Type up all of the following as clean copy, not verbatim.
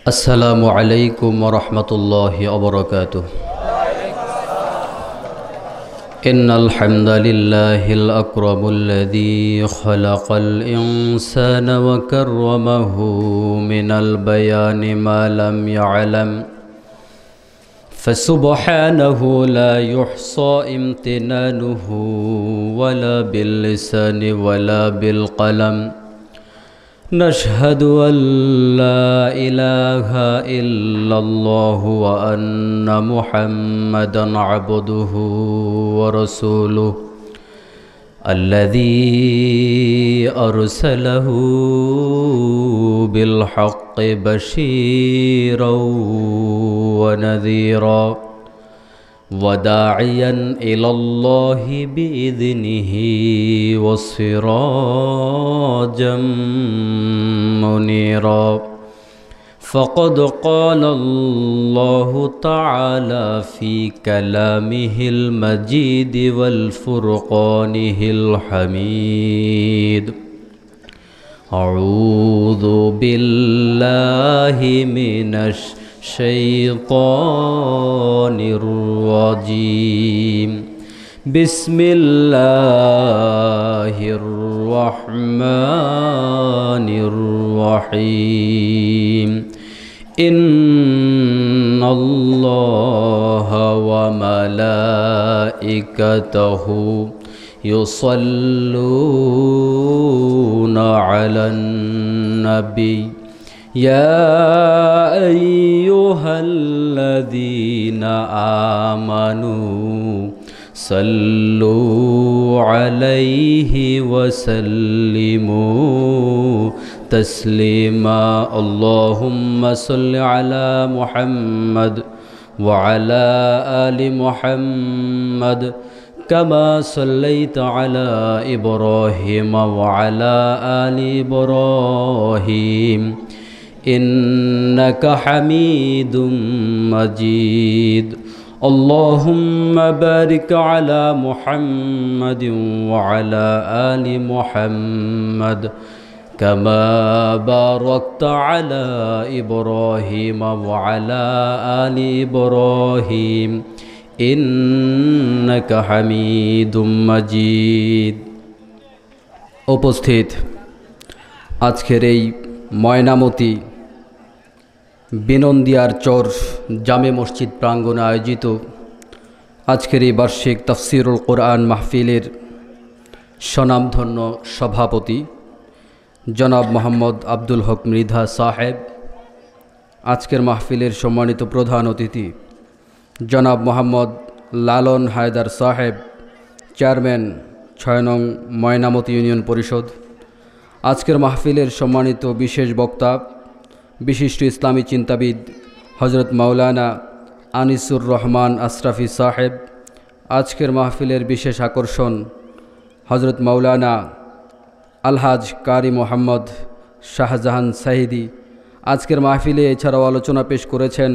अस्सलामु अलैकुम वरहमतुल्लाहि वबरकातुह। इन्नल हम्दलिल्लाहिल अक्रमुल्लज़ी खलक़ल इंसाना व कर्रमहु मिनल बयानि मा लम यअलम फसुब्हानहु ला युहसा इम्तिनानुहु वला बिल्लिसानि वला बिलक़लम। नशहदु अल्ला इलाहा इल्लल्लाहु व अन्ना मुहम्मदन अब्दुहु व रसूलुहु अल्लज़ी अरसलहु बिल हक़्क़ि बशीरन व नज़ीरा वदाइयन इलल्लाहि बिइज़्निहि वसिराजम मुनीरा। फ़क़द क़ालल्लाहु तआला फ़ी कलामिहिल मजीद वल फ़ुरक़ानिहिल हमीद। अऊज़ु बिल्लाहि मिनश शैतानिर्रजीम। बिस्मिल्लाहिर्रहमानिर्रहीम। इन्नल्लाहा व मलाइकतहु युसल्लूना अलन नबी या अय्युहल्लज़ीना आमनू सल्लू अलैहि वसल्लिमू तस्लीमा। अल्लाहुम्मा सल्लि अला मुहम्मद व अला आलि मुहम्मद कमा सल्लैता अला इब्राहीम व अला आलि इब्राहीम इन्नका हमीदुम मजीद। अल्लाहुम्मा बारिक अला मुहम्मद व अला आलि मुहम्मद कमा बारकता अला इब्राहीम व अला आलि इब्राहीम इन्नका हमीदुम मजीद। उपस्थित आजकेर এই ময়নামতি বিনন্দিয়ার চর জামে মসজিদ প্রাঙ্গণে আয়োজিত আজকের এই বার্ষিক তাফসিরুল কোরআন মাহফিলের স্বনামধন্য সভাপতি জনাব মোহাম্মদ আব্দুল হক মৃধা সাহেব, আজকের মাহফিলের সম্মানিত প্রধান অতিথি জনাব মোহাম্মদ লালন হায়দার সাহেব, চেয়ারম্যান ৬ নং ময়নামতি ইউনিয়ন পরিষদ, আজকের মাহফিলের সম্মানিত বিশেষ বক্তা বিশিষ্ট ইসলামী চিন্তাবিদ হজরত মাওলানা আনিসুর রহমান আশরাফি সাহেব, আজকের মাহফিলের বিশেষ আকর্ষণ হজরত মাওলানা আলহাজ কারি মোহাম্মদ শাহজাহান সাহিদি। আজকের মাহফিলে এছাড়াও আলোচনা পেশ করেছেন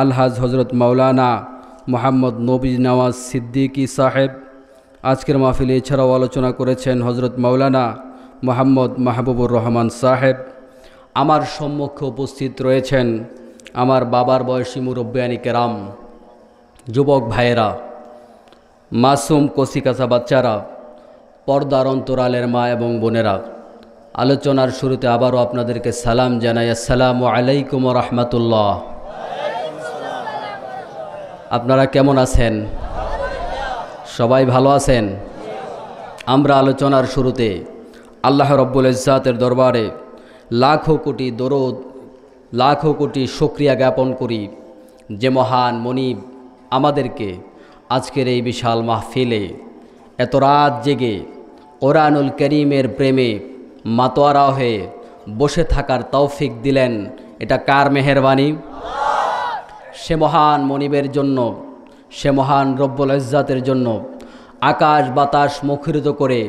আলহাজ হজরত মাওলানা মোহাম্মদ নবী নওয়াজ সিদ্দিকী সাহেব। আজকের মাহফিলে এছাড়াও আলোচনা করেছেন হজরত মাওলানা মোহাম্মদ মাহবুবুর রহমান সাহেব। আমার সম্মুখে উপস্থিত রয়েছেন আমার বাবার বয়সী মুরব্বিয়ানি কেরাম, যুবক ভাইয়েরা, মাসুম কচিকাঁচা বাচ্চারা, পর্দার অন্তরালের মা এবং বোনেরা। আলোচনার শুরুতে আবারও আপনাদেরকে সালাম জানাই, আসসালামু আলাইকুম ওয়া রাহমাতুল্লাহ। আপনারা কেমন আছেন? সবাই ভালো আছেন? আমরা আলোচনার শুরুতে আল্লাহ রব্বুল ইজ্জাতের দরবারে লাখো কোটি দরুদ, লাখো কোটি শুকরিয়া জ্ঞাপন করি যে মহান মনিব আমাদেরকে আজকের এই বিশাল মাহফিলে এত রাত জেগে কোরআনুল কারীমের প্রেমে মাতোয়ারা হয়ে বসে থাকার তৌফিক দিলেন। এটা কার মেহেরবানি? সে মহান মনিবের জন্য, সে মহান রব্বুল ইজ্জাতের জন্য আকাশ বাতাস মুখরিত করে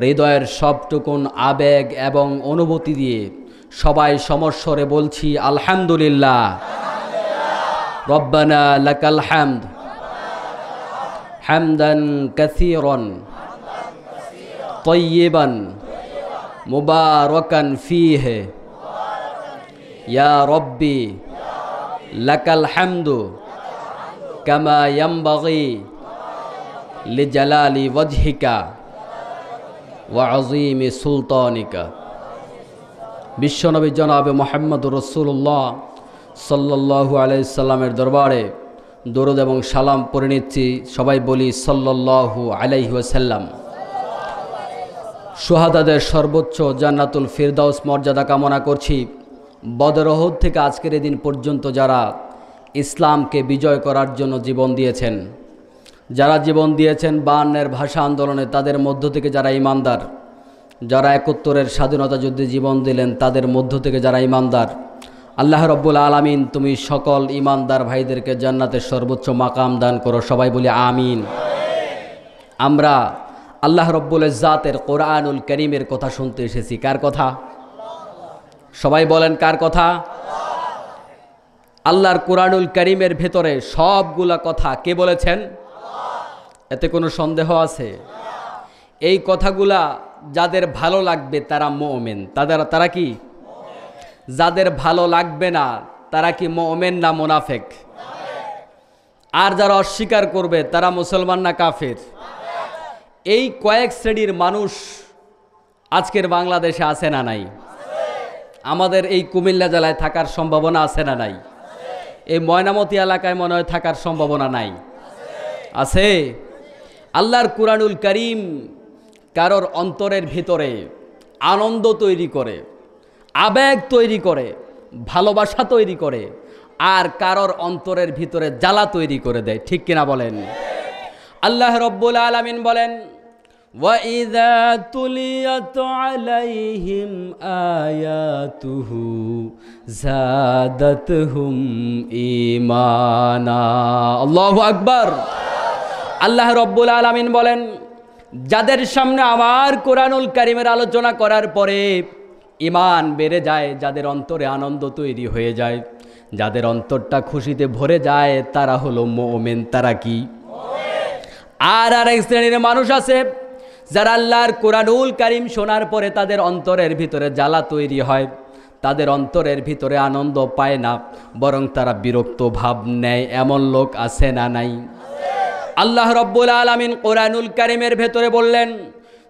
হৃদয়ের সবটুকুন আবেগ এবং অনুভূতি দিয়ে সবাই সমস্বরে বলছি আলহামদুলিল্লাহ। রব্বানা লাকাল হামদ হামদান কাসীরান طيبا مباركا فيه ইয়া রব্বি লাকাল হামদু কামা ইয়ামবাগি লিজালালি ওয়াজহিকা ওয়া আযীমি সুলতানিকা। বিশ্বনবী জনাবে মুহাম্মদুর রাসূলুল্লাহ সাল্লাল্লাহু আলাইহি সাল্লামের দরবারে দরুদ এবং সালাম পড়ে নিচ্ছি। সবাই বলি সাল্লাল্লাহু আলাইহি ওয়াসাল্লাম। শুহাদাদের সর্বোচ্চ জান্নাতুল ফিরদাউস মর্যাদা কামনা করছি। বদর উহুদ থেকে আজকের এই দিন পর্যন্ত যারা ইসলামকে বিজয় করার জন্য জীবন দিয়েছেন, যারা জীবন দিয়েছেন 52-এর ভাষা আন্দোলনে, তাদের মধ্য থেকে যারা ঈমানদার, যারা 71-এর স্বাধীনতা যুদ্ধে জীবন দিলেন, তাদের মধ্য থেকে যারা ঈমানদার, আল্লাহ রব্বুল আলামিন তুমি সকল ঈমানদার ভাইদেরকে জান্নাতের সর্বোচ্চ মাকাম দান করো। সবাই বলি আমিন। আমরা আল্লাহ রব্বুল ইজ্জাতের কোরআনুল কারীমের কথা শুনতে এসেছি। কার কথা? সবাই বলেন কার কথা? আল্লাহর কোরআনুল কারীমের ভেতরে সবগুলা কথা কে বলেছেন? এতে কোনো সন্দেহ আছে? এই কথাগুলা যাদের ভালো লাগবে তারা মুমিন। তারা কি? যাদের ভালো লাগবে না তারা কি মুমিন না মুনাফিক? আর যারা অস্বীকার করবে তারা মুসলমান না কাফের? এই কয়েক শ্রেণীর মানুষ আজকের বাংলাদেশে আছে না নাই? আমাদের এই কুমিল্লা জেলায় থাকার সম্ভাবনা আছে না নাই? এই ময়নামতি এলাকায় মনে হয় থাকার সম্ভাবনা নাই? আছে। আল্লাহর কুরআনুল কারীম কারোর অন্তরের ভিতরে আনন্দ তৈরি করে, আবেগ তৈরি করে, ভালোবাসা তৈরি করে, আর কারোর অন্তরের ভিতরে জ্বালা তৈরি করে দেয়। ঠিক কিনা বলেন? আল্লাহ রব্বুল আলামিন বলেন, وَإِذَا تُلِيَتْ عَلَيْهِمْ آيَاتُهُ زَادَتْهُمْ ঈমানা। আল্লাহু আকবার। আল্লাহ রব্বুল আলামিন বলেন, যাদের সামনে আমার কোরআনুল কারীমের আলোচনা করার পরে ঈমান বেড়ে যায়, যাদের অন্তরে আনন্দ তৈরি হয়ে যায়, যাদের অন্তরটা খুশিতে ভরে যায়, তারা হলো মুমিন। তারা কি? আর এক শ্রেণীর মানুষ আছে যারা আল্লাহর কোরআনুল কারীম শোনার পরে তাদের অন্তরের ভিতরে জ্বালা তৈরি হয়, তাদের অন্তরের ভিতরে আনন্দ পায় না, বরং তারা বিরক্ত ভাব নেয়। এমন লোক আছে না নাই? আল্লাহ রব্বুল আলামিন কোরআনুল কারীমের ভেতরে বললেন,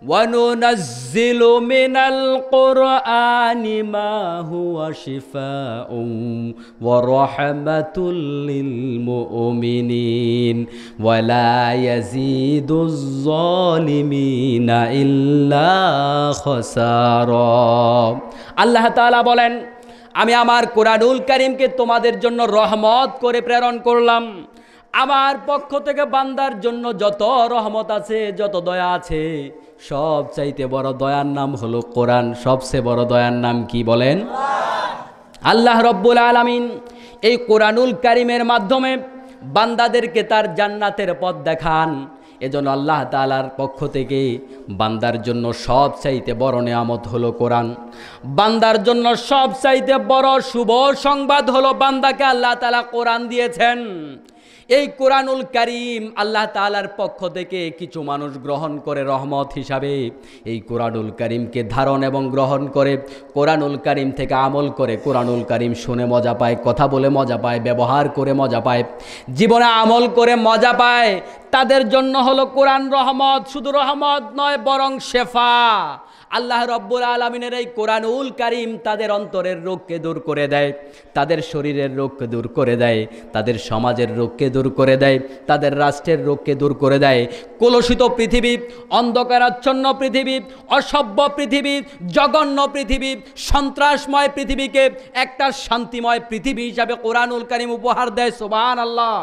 ওয়ানুনাজ্জিলু মিনাল কুরআনি মা হুয়া শিফাউন ওয়া রাহমাতুল লিল মুমিনিন ওয়া লা ইয়াজিদুজ যালিমিনা ইল্লা খাসারা। আল্লাহ তাআলা বলেন, আমি আমার কোরআনুল কারীমকে তোমাদের জন্য রহমত করে প্রেরণ করলাম। আমার পক্ষ থেকে বান্দার জন্য যত রহমত আছে, যত দয়া আছে, সব চাইতে বড় দয়ার নাম হলো কোরআন। সবচেয়ে বড় দয়ার নাম কি বলেন? আল্লাহ রব্বুল আলামিন এই কোরআনুল কারীমের মাধ্যমে বান্দাদেরকে তার জান্নাতের পথ দেখান। এজন্য আল্লাহ তাআলার পক্ষ থেকে বান্দার জন্য সব চাইতে বড় নেয়ামত হলো কোরআন। বান্দার জন্য সব চাইতে বড় শুভ সংবাদ হলো বান্দাকে আল্লাহ তাআলা কোরআন দিয়েছেন। এই কোরআনুল কারীম আল্লাহ তাআলার পক্ষ থেকে কিছু মানুষ গ্রহণ করে রহমত হিসাবে। এই কোরআনুল কারীমকে ধারণ এবং গ্রহণ করে, কোরআনুল কারীম থেকে আমল করে, কোরআনুল কারীম শুনে মজা পায়, কথা বলে মজা পায়, ব্যবহার করে মজা পায়, জীবনে আমল করে মজা পায়, তাদের জন্য হলো কোরআন রহমত। শুধু রহমত নয়, বরং শেফা। আল্লাহ রব্বুল আলামিনের এই কোরআনুল কারীম তাদের অন্তরের রোগকে দূর করে দেয়, তাদের শরীরের রোগকে দূর করে দেয়, তাদের সমাজের রোগকে দূর করে দেয়, তাদের রাষ্ট্রের রোগকে দূর করে দেয়। কলুষিত পৃথিবী, অন্ধকারাচ্ছন্ন পৃথিবী, অসভ্য পৃথিবী, জঘন্য পৃথিবী, সন্ত্রাসময় পৃথিবীকে একটা শান্তিময় পৃথিবী হিসাবে কোরআনুল কারীম উপহার দেয়। সুবহানাল্লাহ।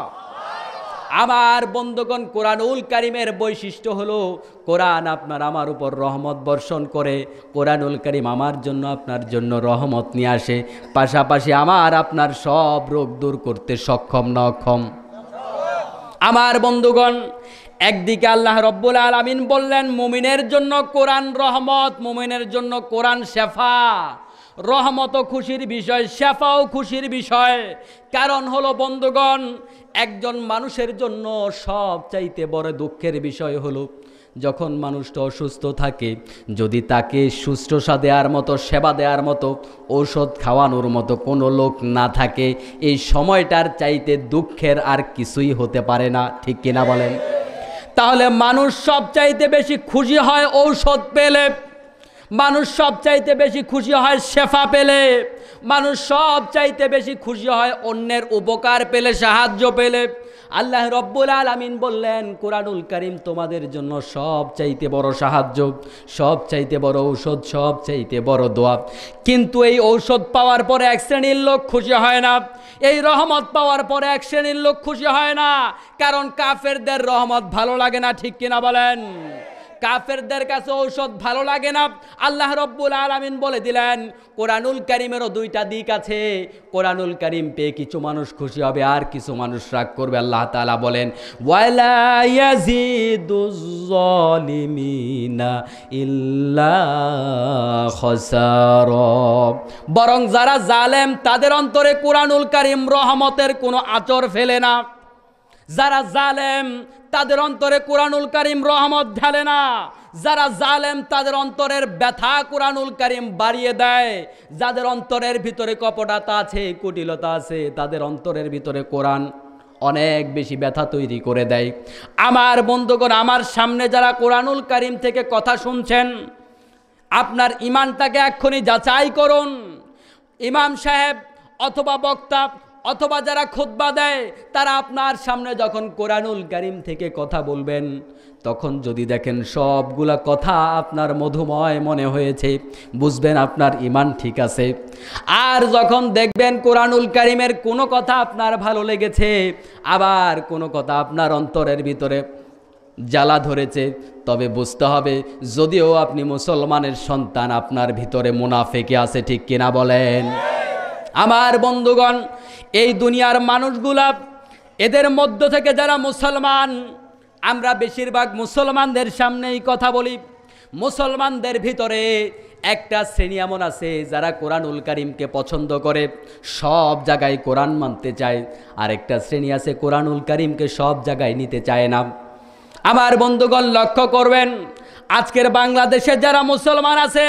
আমার বন্ধুগণ, কোরআনুল কারীমের বৈশিষ্ট্য হলো কোরআন আপনার আমার উপর রহমত বর্ষণ করে। কোরআনুল কারীম আমার জন্য আপনার জন্য রহমত নিয়ে আসে, পাশাপাশি আমার আপনার সব রোগ দূর করতে সক্ষম না অক্ষম? আমার বন্ধুগণ, একদিকে আল্লাহ রব্বুল আলামিন বললেন মুমিনের জন্য কোরআন রহমত, মুমিনের জন্য কোরআন শেফা। রহমতও খুশির বিষয়, শেফাও খুশির বিষয়। কারণ হলো বন্ধুগণ, একজন মানুষের জন্য সবচাইতে বড় দুঃখের বিষয় হলো যখন মানুষটা অসুস্থ থাকে, যদি তাকে শুশ্রূষা দেওয়ার মতো, সেবা দেওয়ার মতো, ঔষধ খাওয়ানোর মতো কোনো লোক না থাকে, এই সময়টার চাইতে দুঃখের আর কিছুই হতে পারে না, ঠিক কিনা বলেন? তাহলে মানুষ সবচাইতে বেশি খুশি হয় ঔষধ পেলে, মানুষ সবচাইতে বেশি খুশি হয় শেফা পেলে, মানুষ সবচাইতে বেশি খুশি হয় অন্যের উপকার পেলে, সাহায্য পেলে। আল্লাহ রব্বুল আলামিন বললেন, কোরআনুল কারীম তোমাদের জন্য সবচাইতে বড় সাহায্য, সবচাইতে বড় ঔষধ, সবচাইতে বড় দোয়া। কিন্তু এই ঔষধ পাওয়ার পরে এক শ্রেণীর লোক খুশি হয় না, এই রহমত পাওয়ার পরে এক শ্রেণীর লোক খুশি হয় না। কারণ কাফেরদের রহমত ভালো লাগে না, ঠিক কিনা বলেন? কাফেরদের কাছে ঔষধ ভালো লাগে না। আল্লাহ রব্বুল আলামিন বলে দিলেন, কোরআনুল কারীমেরও দুইটা দিক আছে। কোরআনুল কারীম পেয়ে কিছু মানুষ খুশি হবে, আর কিছু মানুষ রাগ করবে। আল্লাহ তাআলা বলেন, ওয়ালা ইয়াজিদুজ যালিমিনা ইল্লা খাসারা। বরং যারা জালেম তাদের অন্তরে কোরআনুল কারীম রহমতের কোনো আঁচড় ফেলে না। যারা জালেম তাদের অন্তরে কোরআনুল কারীম রহমত ঢালে না। যারা জালেম তাদের অন্তরের ব্যথা কোরআনুল কারীম বাড়িয়ে দেয়। যাদের অন্তরের ভিতরে কপটতা আছে, কুটিলতা আছে, তাদের অন্তরের ভিতরে কোরআন অনেক বেশি ব্যথা তৈরি করে দেয়। আমার বন্ধুগণ, আমার সামনে যারা কোরআনুল কারীম থেকে কথা শুনছেন, আপনার ঈমানটাকে এক্ষুনি যাচাই করুন। ইমাম সাহেব অথবা বক্তা অথবা যারা খুতবা দেয়, তারা আপনার সামনে যখন কোরআনুল কারীম থেকে কথা বলবেন, তখন যদি দেখেন সবগুলা কথা আপনার মধুময় মনে হয়েছে, বুঝবেন আপনার ঈমান ঠিক আছে। আর যখন দেখবেন কোরআনুল কারীমের কোনো কথা আপনার ভালো লেগেছে, আবার কোনো কথা আপনার অন্তরের ভিতরে জ্বালা ধরেছে, তবে বুঝতে হবে যদিও আপনি মুসলমানের সন্তান, আপনার ভিতরে মুনাফিকি আছে, ঠিক কিনা বলেন? আমার বন্ধুগণ, এই দুনিয়ার মানুষগুলা, এদের মধ্য থেকে যারা মুসলমান, আমরা বেশিরভাগ মুসলমানদের সামনেই কথা বলি। মুসলমানদের ভিতরে একটা শ্রেণী এমন আছে যারা কোরআনুল কারীমকে পছন্দ করে, সব জায়গায় কোরআন মানতে চায়। আর একটা শ্রেণী আছে কোরআনুল কারীমকে সব জায়গায় নিতে চায় না। আমার বন্ধুগণ, লক্ষ্য করবেন, আজকের বাংলাদেশে যারা মুসলমান আছে,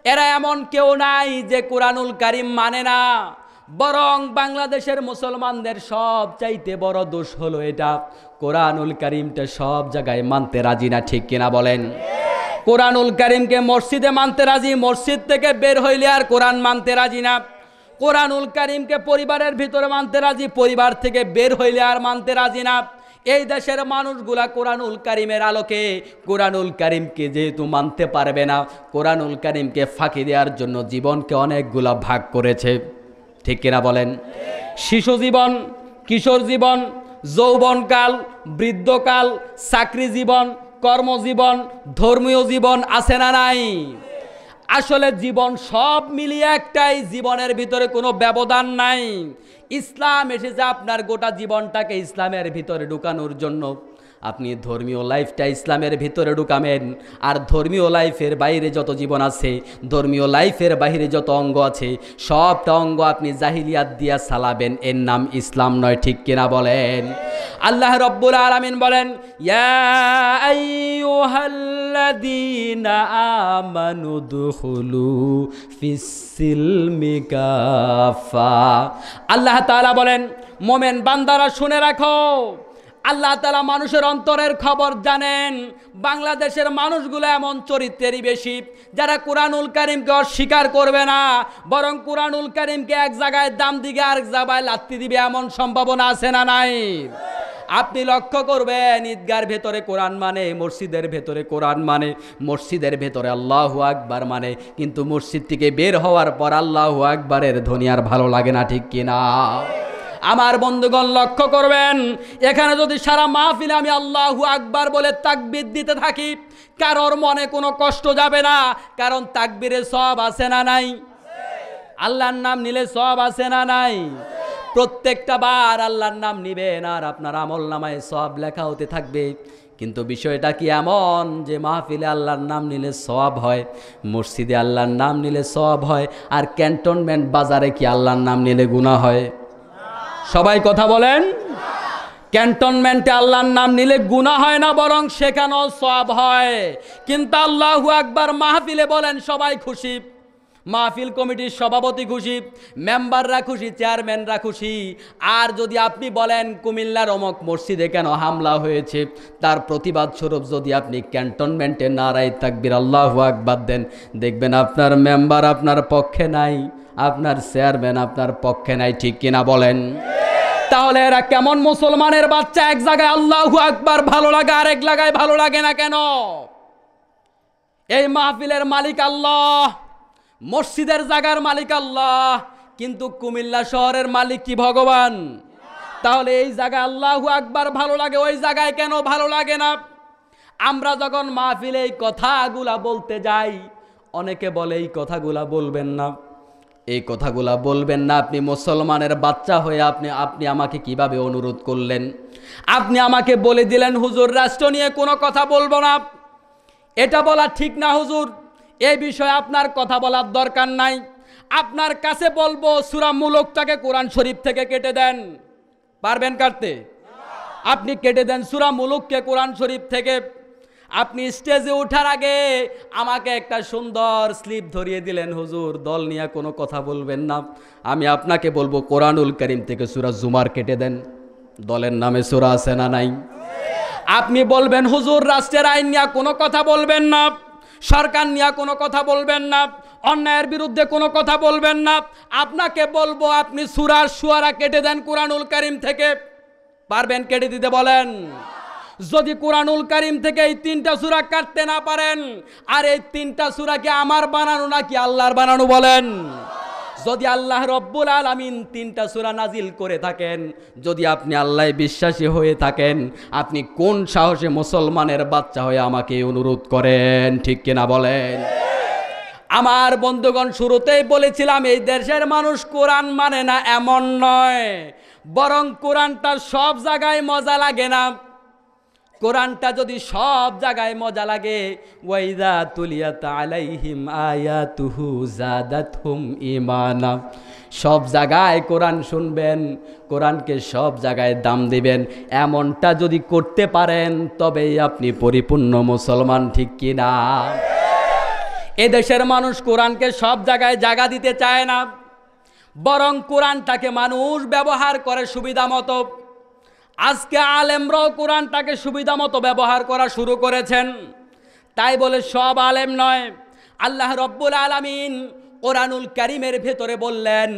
এরা এমন কেউ নাই যে কোরআনুল কারীম মানে না। বরং বাংলাদেশের মুসলমানদের সব চাইতে বড় দোষ হলো এটা, কোরআনুল কারীমটা সব জায়গায় মানতে রাজি না, ঠিক কিনা বলেন? কোরআনুল কারীমকে মসজিদে মানতে রাজি, মসজিদ থেকে বের হইলে আর কোরআন মানতে রাজি না। কোরআনুল কারীমকে পরিবারের ভিতরে মানতে রাজি, পরিবার থেকে বের হইলে আর মানতে রাজি না। এই দেশের মানুষগুলা কোরআনুল কারীমের আলোকে কোরআনুল কারীমকে যেহেতু মানতে পারবে না, কোরআনুল কারীমকে ফাঁকি দেওয়ার জন্য জীবনকে অনেকগুলা ভাগ করেছে, ঠিক কিনা বলেন? শিশু জীবন, কিশোর জীবন, যৌবনকাল, বৃদ্ধকাল, চাকরি জীবন, কর্মজীবন, ধর্মীয় জীবন, আছে না নাই? আসলে জীবন সব মিলিয়ে একটাই, জীবনের ভিতরে কোনো ব্যবধান নাই। ইসলাম এসেছে আপনার গোটা জীবনটাকে ইসলামের ভিতরে ঢুকানোর জন্য। আপনি ধর্মীয় লাইফটা ইসলামের ভিতরে ঢুকাবেন, আর ধর্মীয় লাইফের বাইরে যত জীবন আছে, ধর্মীয় লাইফের বাইরে যত অঙ্গ আছে, সবটা অঙ্গ আপনি জাহিলিয়াত দিয়া চালাবেন, এর নাম ইসলাম নয়, ঠিক কিনা বলেন? আল্লাহ রব্বুল আলামিন বলেন, ইয়া আইয়ুহাল্লাযীনা আমানু দুখুলু ফিস-সিলমি কাফা। আল্লাহ তাআলা বলেন, মোমেন বান্দারা শুনে রাখো, আল্লাহ তাআলা মানুষের অন্তরের খবর জানেন। বাংলাদেশের মানুষগুলো এমন চরিত্রেরই বেশি, যারা কোরআনুল কারীমকে অস্বীকার করবে না, বরং কোরআনুল কারীমকে এক জায়গায় দাম দিকে আরেক জায়গায় লাত্তি দিবে, এমন সম্ভাবনা আছে না নাই? আপনি লক্ষ্য করবেন, ঈদগার ভেতরে কোরআন মানে, মসজিদের ভেতরে কোরআন মানে, মসজিদের ভেতরে আল্লাহু আকবার মানে, কিন্তু মসজিদ থেকে বের হওয়ার পর আল্লাহু আকবারের ধ্বনি আর ভালো লাগে না, ঠিক কিনা? আমার বন্ধুগণ, লক্ষ্য করবেন, এখানে যদি সারা মাহফিলে আমি আল্লাহু আকবার বলে তাকবীর দিতে থাকি, কারোর মনে কোনো কষ্ট যাবে না। কারণ তাকবীরে সওয়াব আছে না নাই? আল্লাহর নাম নিলে সওয়াব আছে না নাই? প্রত্যেকটা বার আল্লাহর নাম নিবেন আর আপনার আমল নামায় সওয়াব লেখা হতে থাকবে। কিন্তু বিষয়টা কি এমন যে মাহফিলে আল্লাহর নাম নিলে সওয়াব হয়, মসজিদে আল্লাহর নাম নিলে সওয়াব হয়, আর ক্যান্টনমেন্ট বাজারে কি আল্লাহর নাম নিলে গুনাহ হয়? সবাই কথা বলেন। ক্যান্টনমেন্টে আল্লাহর নাম নিলে গুনাহ হয় না, বরং সেখানেও সওয়াব হয়। কিন্তু আল্লাহু আকবার মাহফিলে বলেন সবাই খুশি, মাহফিল কমিটির সভাপতি খুশি, মেম্বাররা খুশি, চেয়ারম্যানরা খুশি। আর যদি আপনি বলেন কুমিল্লার অমক মসজিদে কেন হামলা হয়েছে, তার প্রতিবাদ স্বরূপ যদি আপনি ক্যান্টনমেন্টে নারায়ে তাকবীর আল্লাহু আকবার দেন, দেখবেন আপনার মেম্বার আপনার পক্ষে নাই, আপনার চেয়ারম্যান আপনার পক্ষে নাই। ঠিক কিনা বলেন? তাহলে এরা কেমন মুসলমানের বাচ্চা? এক জায়গায় আল্লাহু আকবার ভালো লাগে, আরেক জায়গায় ভালো লাগে না কেন? এই মাহফিলের মালিক আল্লাহ, মসজিদের জায়গার মালিক আল্লাহ, কিন্তু কুমিল্লা শহরের মালিক কি ভগবান? তাহলে এই জায়গায় আল্লাহু আকবার ভালো লাগে, ওই জায়গায় কেন ভালো লাগে না? আমরা যখন মাহফিলে এই কথাগুলা বলতে যাই, অনেকে বলে এই কথাগুলা বলবেন না, এই কথাগুলা বলবেন না। আপনি মুসলমানের বাচ্চা হয়ে আপনি আমাকে কিভাবে অনুরোধ করলেন? আপনি আমাকে বলে দিলেন হুজুর রাষ্ট্র নিয়ে কোনো কথা বলবো না। এটা বলা ঠিক না হুজুর, এই বিষয়ে আপনার কথা বলার দরকার নাই। আপনার কাছে বলবো সূরা মুলকটাকে কোরআন শরীফ থেকে কেটে দেন। পারবেন কাটতে? আপনি কেটে দেন সূরা মুলককে কোরআন শরীফ থেকে। আপনি স্টেজে ওঠার আগে আমাকে একটা সুন্দর স্লিপ ধরিয়ে দিলেন, হুজুর দল নিয়ে কোনো কথা বলবেন না। আমি আপনাকে বলবো কোরআনুল কারীম থেকে সূরা জুমার কেটে দেন। দলের নামে সূরা আছে না নাই? আপনি বলবেন হুজুর রাষ্ট্রের আইন নিয়ে কোনো কথা বলবেন না, সরকার নিয়ে কোনো কথা বলবেন না, অন্যায়ের বিরুদ্ধে কোনো কথা বলবেন না। আপনাকে বলবো আপনি সূরা শুআরা কেটে দেন কোরআনুল কারীম থেকে। পারবেন কেটে দিতে? বলেন। যদি কোরআনুল কারীম থেকে এই 3টা সূরা কাটতে না পারেন, আর এই 3টা সূরা কি আমার বানানো নাকি আল্লাহর বানানো? বলেন। যদি আল্লাহ রব্বুল আলামিন 3টা সূরা নাজিল করে থাকেন, যদি আপনি আল্লাহ বিশ্বাসী হয়ে থাকেন, আপনি কোন সাহসে মুসলমানের বাচ্চা হয়ে আমাকে অনুরোধ করেন? ঠিক কিনা বলেন? আমার বন্ধুগণ, শুরুতেই বলেছিলাম এই দেশের মানুষ কোরআন মানে না এমন নয়, বরং কোরআনটা সব জায়গায় মজা লাগে না। কোরআনটা যদি সব জায়গায় মজা লাগে, ওয়াইদা তুলিয়াত আলাইহিম আয়াতুহু জাদাতহুম ঈমানা, সব জায়গায় কোরআন শুনবেন, কোরআনকে সব জায়গায় দাম দিবেন, এমনটা যদি করতে পারেন তবেই আপনি পরিপূর্ণ মুসলমান। ঠিক কি না? এদেশের মানুষ কোরআনকে সব জায়গায় জায়গা দিতে চায় না, বরং কোরআনটাকে মানুষ ব্যবহার করে সুবিধা মতো। আজকে আলেমরাও কোরআনটাকে সুবিধা মতো ব্যবহার করা শুরু করেছেন। তাই বলে সব আলেম নয়। আল্লাহ রব্বুল আলামিন কোরআনুল কারীমের ভেতরে বললেন,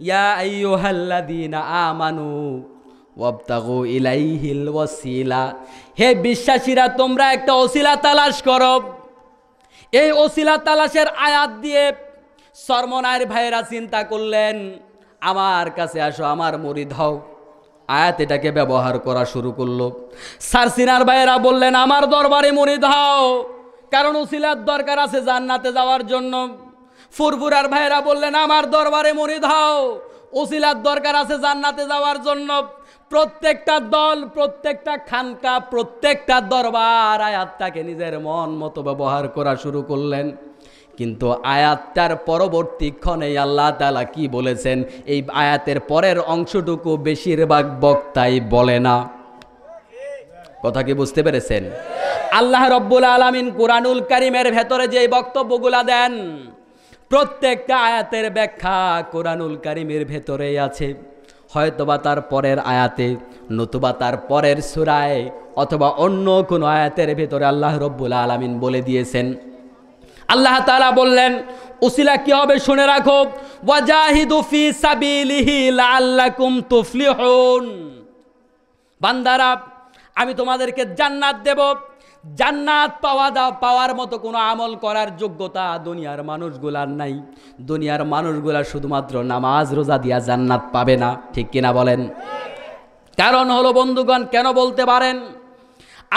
ইয়া আইয়ুহাল্লাযীনা আমানু ওয়াবতাগু ইলাইহিল ওয়াসিলা, হে বিশ্বাসীরা তোমরা একটা ওসিলা তালাশ করো। এই ওসিলা তালাশের আয়াত দিয়ে সরমনায়ের ভাইয়েরা চিন্তা করলেন, আমার কাছে আসো, আমার মুরিদ হও। আয়াত এটাকে ব্যবহার করা শুরু করলো। সারসিনার ভাইয়েরা বললেন, আমার দরবারে মুরিদ হও, কারণ ওসিলার দরকার আছে জান্নাতে যাওয়ার জন্য। ফুরফুরার ভাইয়েরা বললেন, আমার দরবারে মুরিদ হও, ওসিলার দরকার আছে জান্নাতে যাওয়ার জন্য। প্রত্যেকটা দল, প্রত্যেকটা খানকা, প্রত্যেকটা দরবার আয়াতটাকে নিজের মন মতো ব্যবহার করা শুরু করলেন। কিন্তু আয়াতটার পরবর্তী ক্ষণে আল্লাহ তাআলা কি বলেছেন, এই আয়াতের পরের অংশটুকু বেশিরভাগ বক্তাই বলে না। কথা কি বুঝতে পেরেছেন? আল্লাহ রব্বুল আলামিন কোরআনুল কারীমের ভেতরে যে বক্তব্যগুলা দেন, প্রত্যেকটা আয়াতের ব্যাখ্যা কোরআনুল কারীমের ভেতরেই আছে। হয়তোবা তার পরের আয়াতে, নতুবা তার পরের সূরায়, অথবা অন্য কোনো আয়াতের ভেতরে আল্লাহ রব্বুল আলামিন বলে দিয়েছেন। আল্লাহ তাআলা বললেন, উসিলা কি হবে শুনে রাখো, ওয়াজাহিদু ফি সাবিলিহি লাআল্লাকুম তুফলিহুন। বান্দারা, আমি তোমাদেরকে জান্নাত দেব। জান্নাত পাওয়ার মতো কোনো আমল করার যোগ্যতা দুনিয়ার মানুষগুলার নাই। দুনিয়ার মানুষগুলা শুধুমাত্র নামাজ রোজা দিয়া জান্নাত পাবে না। ঠিক কিনা বলেন? কারণ হলো বন্ধুগণ, কেন বলতে পারেন?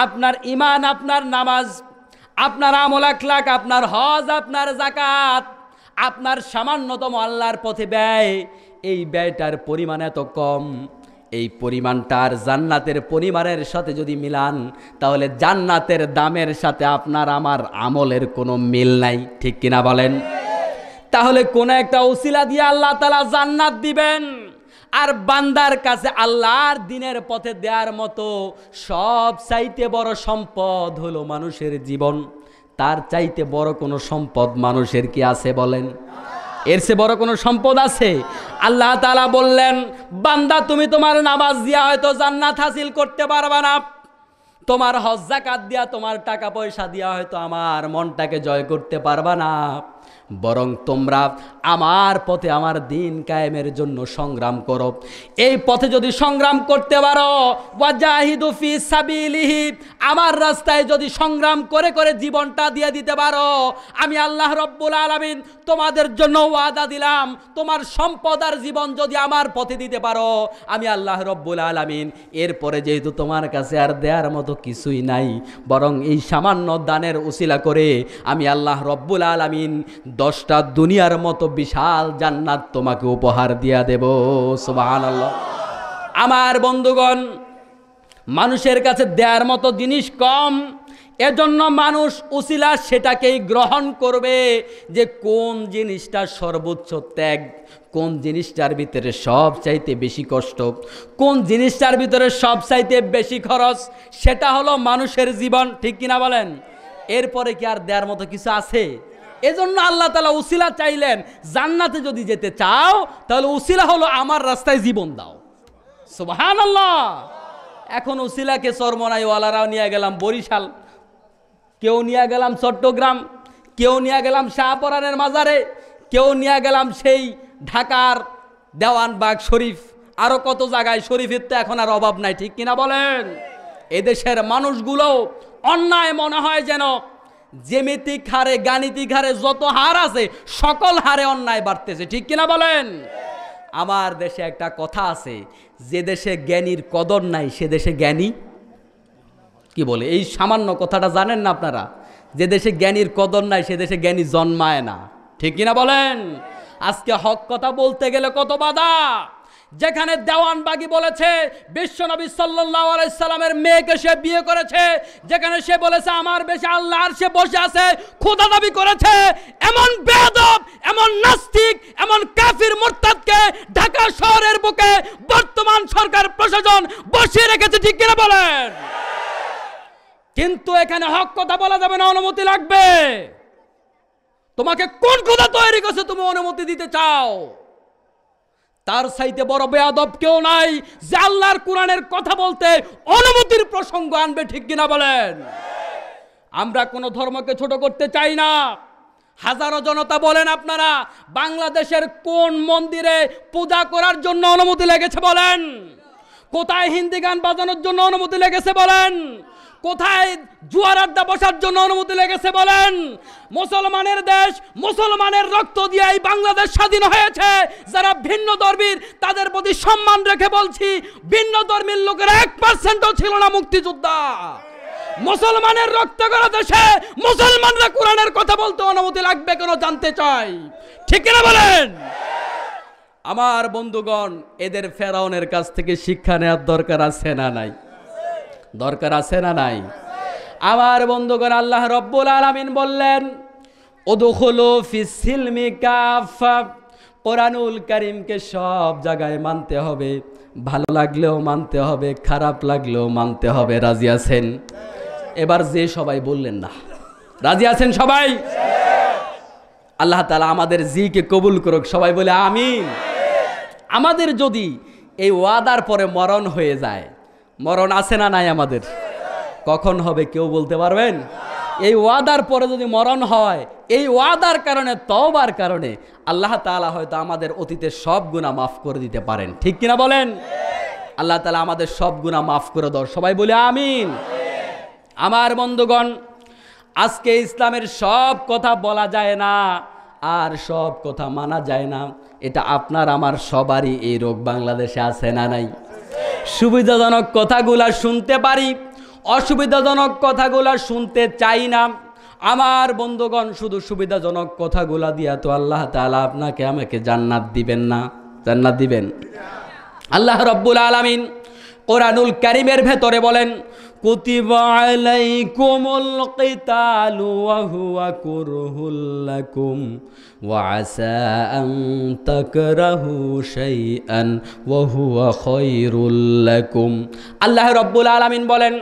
আপনার ঈমান, আপনার নামাজ, আপনার আমল আখলাক, আপনার হজ, আপনার যাকাত, আপনার সামান্যতম আল্লাহর পথে ব্যয়, এই ব্যয়টার পরিমাণ এত কম, এই পরিমাণটা আর জান্নাতের পরিমাণের সাথে যদি মিলান, তাহলে জান্নাতের দামের সাথে আপনার আমার আমলের কোনো মিল নাই, ঠিক কিনা বলেন? তাহলে কোন একটা উসিলা দিয়ে আল্লাহ তাআলা জান্নাত দিবেন, আর বান্দার কাছে আল্লাহর দ্বীনের পথে দেওয়ার মতো সব চাইতে বড় সম্পদ হলো মানুষের জীবন। তার চাইতে বড় কোনো সম্পদ মানুষের কি আছে বলেন? এর চেয়ে বড় কোনো সম্পদ আছে? আল্লাহ তাআলা বললেন, বান্দা তুমি তোমার নামাজ দিয়া হয়তো জান্নাত হাসিল করতে পারবা না, তোমার হজ যাকাত দিয়া, তোমার টাকা পয়সা দিয়া হয়তো আমার মনটাকে জয় করতে পারবা না, বরং তোমরা আমার পথে, আমার দিন কায়েমের জন্য সংগ্রাম করো। এই পথে যদি সংগ্রাম করতে পারো, ওয়াজাহিদু ফি সাবিলিহি, আমার রাস্তায় যদি সংগ্রাম করে করে জীবনটা দিয়ে দিতে পারো, আমি আল্লাহ রব্বুল আলামিন তোমাদের জন্য ওয়াদা দিলাম, তোমার সম্পদ আর জীবন যদি আমার পথে দিতে পারো, আমি আল্লাহ রব্বুল আলামিন এরপরে যেহেতু তোমার কাছে আর দেওয়ার মতো কিছুই নাই, বরং এই সামান্য দানের উসিলা করে আমি আল্লাহ রব্বুল আলামিন 10টা দুনিয়ার মতো বিশাল জান্নাত তোমাকে উপহার দিয়া দেব। সুবহানাল্লাহ। আমার বন্ধুগণ, মানুষের কাছে দেওয়ার মতো জিনিস কম, এজন্য মানুষ উসিলা সেটাকেই গ্রহণ করবে যে কোন জিনিসটা সর্বোচ্চ ত্যাগ, কোন জিনিসটার ভিতরে সব চাইতে বেশি কষ্ট, কোন জিনিসটার ভিতরে সব চাইতে বেশি খরচ, সেটা হলো মানুষের জীবন, ঠিক কিনা বলেন? এরপরে কি আর দেওয়ার মতো কিছু আছে? এজন্য আল্লাহ তাআলা উসিলা চাইলেন, জান্নাতে যদি যেতে চাও তাহলে উসিলা হলো আমার রাস্তায় জীবন দাও। সুবহানাল্লাহ। এখন উসিলাকে চরমনাইওয়ালারাও নিয়ে গেলাম বরিশাল, কেউ নিয়ে গেলাম চট্টগ্রাম, কেউ নিয়ে গেলাম শাহপরানের মাজারে, কেউ নিয়ে গেলাম সেই ঢাকার দেওয়ানবাগ শরীফ, আরো কত জায়গায়। শরীফের তো এখন আর অভাব নাই, ঠিক কিনা বলেন? এদেশের মানুষগুলো অন্যায় মনে হয় যেন জ্যামিতিক হারে, গাণিতিক হারে যত হার আছে সকল হারে অন্যায় বাড়তেছে, ঠিক কিনা বলেন? আমার দেশে একটা কথা আছে, যে দেশে জ্ঞানীর কদর নাই সে দেশে জ্ঞানী কি বলে? এই সামান্য কথাটা জানেন না আপনারা? যে দেশে জ্ঞানীর কদর নাই সে দেশে জ্ঞানী জন্মায় না, ঠিক কিনা বলেন? আজকে হক কথা বলতে গেলে কত বাধা। যেখানে দেওয়ানবাগী বলেছে বিশ্বনবী সাল্লাল্লাহু আলাইহি সাল্লামের মেয়েকে সে বিয়ে করেছে, যেখানে সে বলেছে আমার বেশে আল্লাহ আর সে বসে আছে, খোদা দাবি করেছে, এমন বেয়াদব, এমন নাস্তিক, এমন কাফির মুরতাদকে ঢাকা শহরের বুকে বর্তমান সরকার প্রশাসন বসিয়ে রেখেছে, ঠিক কিনা বলেন? কিন্তু এখানে হক কথা বলা যাবে না, অনুমতি লাগবে। তোমাকে কোন খোদা তৈরি করেছে তুমি অনুমতি দিতে চাও? তার চাইতে বড় বেয়াদব কেউ নাই যে আল্লাহর কোরআনের কথা বলতে অনুমতির প্রসঙ্গ আনবে, ঠিক কিনা বলেন? আমরা কোন ধর্মকে ছোট করতে চাই না। হাজারো জনতা বলেন, আপনারা বাংলাদেশের কোন মন্দিরে পূজা করার জন্য অনুমতি লেগেছে বলেন? কোথায় হিন্দি গান বাজানোর জন্য অনুমতি লেগেছে বলেন? কোথায় জুয়ার আড্ডা বসার জন্য অনুমতি লেগেছে বলেন? মুসলমানের দেশ, মুসলমানের রক্ত দিয়ে এই বাংলাদেশ স্বাধীন হয়েছে। যারা ভিন্ন ধর্মীর তাদের প্রতি সম্মান রেখে বলছি, ভিন্ন ধর্মীর লোকের 1%ও ছিল না মুক্তিযোদ্ধা। মুসলমানের রক্ত করা দেশে মুসলমানরা কোরআনের কথা বলতে অনুমতি লাগবে কেন জানতে চাই, ঠিক না বলেন? আমার বন্ধুগণ, এদের ফেরাউনের কাছ থেকে শিক্ষা নেওয়ার দরকার আছে না নাই? দরকার আছে না নাই? আমার বন্ধুগণ, আল্লাহ রব্বুল আলামিন বললেন উদখুলু ফিস সিলমি কাফা। কোরআনুল কারীমকে সব জায়গায় মানতে হবে, ভালো লাগলেও মানতে হবে, খারাপ লাগলেও মানতে হবে। রাজি আছেন? এবার যে সবাই বললেন না, রাজি আছেন সবাই? আল্লাহ তাআলা আমাদের জিকে কবুল করুক, সবাই বলে আমিন। আমাদের যদি এই ওয়াদার পরে মরণ হয়ে যায়, মরণ আছে না নাই আমাদের? কখন হবে কেউ বলতে পারবেন? এই ওয়াদার পরে যদি মরণ হয়, এই ওয়াদার কারণে, তওবার কারণে আল্লাহ তাআলা হয়তো আমাদের অতীতের সব গুনাহ মাফ করে দিতে পারেন, ঠিক কিনা বলেন? আল্লাহ তাআলা আমাদের সব গুনাহ মাফ করে দাও, সবাই বলে আমিন। আমার বন্ধুগণ, আজকে ইসলামের সব কথা বলা যায় না আর সব কথা মানা যায় না, এটা আপনার আমার সবারই এই রোগ বাংলাদেশে আছে না নাই? সুবিধাজনক কথাগুলা শুনতে পারি, অসুবিধাজনক কথাগুলা শুনতে চাই না। আমার বন্ধুগণ, শুধু সুবিধাজনক কথাগুলা দিয়া তো আল্লাহ তাআলা আপনাকে আমাকে জান্নাত দিবেন না। জান্নাত দিবেন? আল্লাহ রাব্বুল আলামিন কোরআনুল কারীমের ভেতরে বলেন, কুতিবা আলাইকুমুল কিতালু ওয়া হুয়া কুরহুল লাকুম ওয়া আসা আন তাকরাহু শাইআন ওয়া হুয়া খায়রুল লাকুম। আল্লাহ রাব্বুল আলামিন বলেন,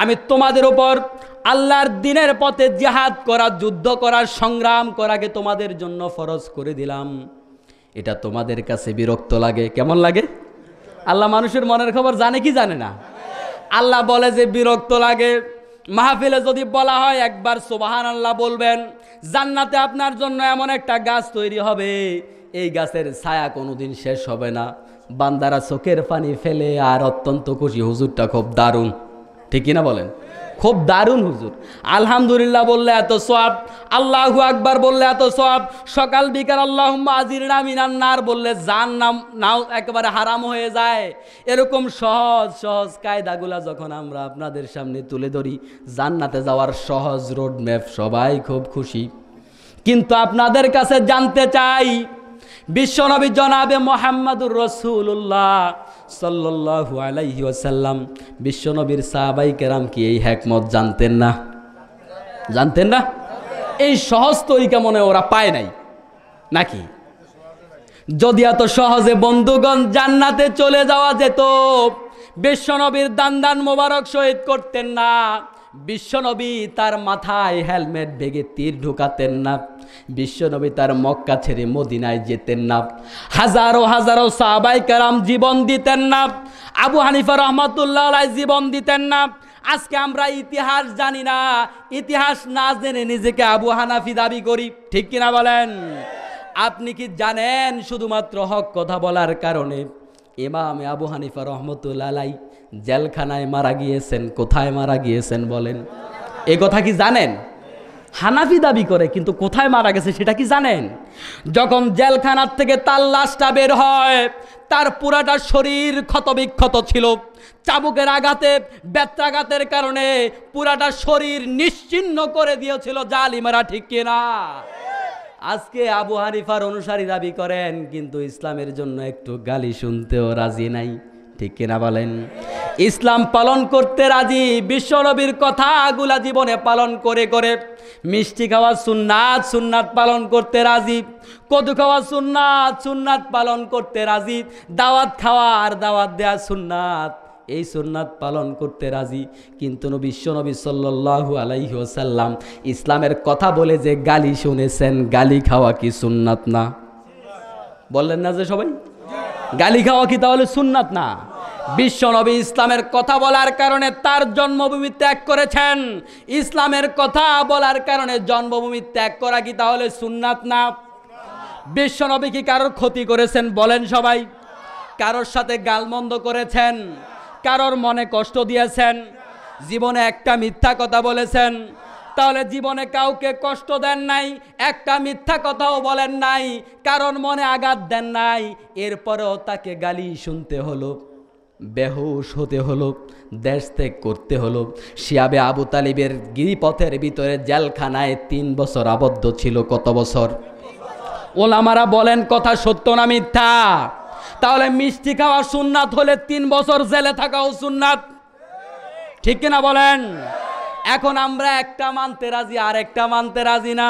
আমি তোমাদের উপর আল্লাহর দ্বীনের পথে জিহাদ করা, যুদ্ধ করা, সংগ্রাম করাকে তোমাদের জন্য ফরজ করে দিলাম। এটা তোমাদের কাছে বিরক্ত লাগে। কেমন লাগে? আল্লাহ মানুষের মনের খবর জানে কি জানে না? আল্লাহ বলে যে বিরক্ত লাগে। মাহফিলে যদি বলা হয় একবার সুবহানাল্লাহ বলবেন, জান্নাতে আপনার জন্য এমন একটা গাছ তৈরি হবে, এই গাছের ছায়া কোনোদিন শেষ হবে না। বান্দারা চোখের পানি ফেলে আর অত্যন্ত খুশি, হুজুরটা খুব দারুণ। ঠিক কিনা বলেন? খুব দারুণ হুজুর। আলহামদুলিল্লাহ বললে এত সওয়াব, আল্লাহু আকবার বললে এত সওয়াব, সকাল বিকাল আল্লাহুম্মা আজিরনা মিনান নার বললে জাহান্নাম নাও একেবারে হারাম হয়ে যায়। এরকম সহজ সহজ কায়দাগুলা যখন আমরা আপনাদের সামনে তুলে ধরি, জান্নাতে যাওয়ার সহজ রোড ম্যাপ, সবাই খুব খুশি। কিন্তু আপনাদের কাছে জানতে চাই, বিশ্বনবী জনাবে মুহাম্মদুর রাসূলুল্লাহ সাল্লাল্লাহু আলাইহি ওয়াসাল্লাম, বিশ্বনবীর সাহাবাই কেরাম কি এই হিকমত জানতেন না? জানতেন না? এই সহজ তরিকা মনে ওরা পায় নাই নাকি? যদি এত সহজে বন্ধুগণ জান্নাতে চলে যাওয়া যেত, বিশ্বনবীর দান দান মোবারক শহীদ করতেন না। বিশ্বনবী তার মাথায় হেলমেট বেগে তীর ঢুকাতেন না। বিশ্বনবী তার মক্কা ছেড়ে মদিনায় যেতেন না। হাজারো হাজারো সাহাবায়ে কেরাম জীবন দিতেন না। আবু হানিফা রহমাতুল্লাহ আলাইহি জীবন দিতেন না। আজকে আমরা ইতিহাস জানি না, ইতিহাস না জেনে নিজেকে আবু হানাফি দাবি করি। ঠিক কিনা বলেন? আপনি কি জানেন শুধুমাত্র হক কথা বলার কারণে ইমাম আবু হানিফা রহমাতুল্লাহ আলাইহি জেলখানায় মারা গিয়েছেন? কোথায় মারা গিয়েছেন বলেন? এই কথা কি জানেন? হানাফি দাবি করে, কিন্তু কোথায় মারা গেছে সেটা কি জানেন? যখন জেলখানার থেকে তার লাশটা বের হয়, তার পুরাটা শরীর ক্ষতবিক্ষত ছিল। চাবুকের আঘাতে, বেত্রাঘাতের কারণে পুরাটা শরীর নিশ্চিহ্ন করে দিয়েছিল জালিমেরা। ঠিক কিনা? আজকে আবু হানিফার অনুসারী দাবি করেন, কিন্তু ইসলামের জন্য একটু গালি শুনতেও রাজি নাই। ঠিক কিনা বলেন? ইসলাম পালন করতে রাজি, বিশ্বনবীর কথাগুলা জীবনে পালন করে করে। মিষ্টি খাওয়া সুন্নাত, সুন্নাত পালন করতে রাজি। কদু খাওয়া সুন্নাত, সুন্নাত পালন করতে রাজি। দাওয়াত খাওয়া আর দাওয়াত দেয়া সুন্নাত, এই সুন্নাত পালন করতে রাজি। কিন্তু বিশ্বনবী সাল্লাল্লাহু আলাইহি ওয়াসাল্লাম ইসলামের কথা বলে যে গালি শুনেছেন, গালি খাওয়া কি সুন্নাত না? বললেন না যে সবাই? গালি খাওয়া কি তাহলে সুন্নাত না? বিশ্বনবী ইসলামের কথা বলার কারণে তার জন্মভূমি ত্যাগ করেছেন। ইসলামের কথা বলার কারণে জন্মভূমি ত্যাগ করা কি তাহলে সুন্নাত না? বিশ্বনবী কি কারোর ক্ষতি করেছেন? বলেন সবাই। কারোর সাথে গালমন্দ করেছেন? কারোর মনে কষ্ট দিয়েছেন? জীবনে একটা মিথ্যা কথা বলেছেন? তাহলে জীবনে কাউকে কষ্ট দেন নাই, একটা মিথ্যা কথাও বলেন নাই, কারণ মনে আঘাত দেন নাই, এরপরেও তাকে গালি শুনতে হলো, বেহুশ হতে হলো, দেশ ত্যাগ করতে হলো। শিয়াবে আবু তালিবের গিরিপথের ভিতরে জেলখানায় 3 বছর আবদ্ধ ছিল। কত বছর? ওলামারা বলেন কথা সত্য না মিথ্যা? তাহলে মিষ্টি খাওয়া সুন্নাত হলে 3 বছর জেলে থাকাও সুন্নাত। ঠিক কিনা বলেন? এখন আমরা একটা মানতে রাজি, আর একটা মানতে রাজি না।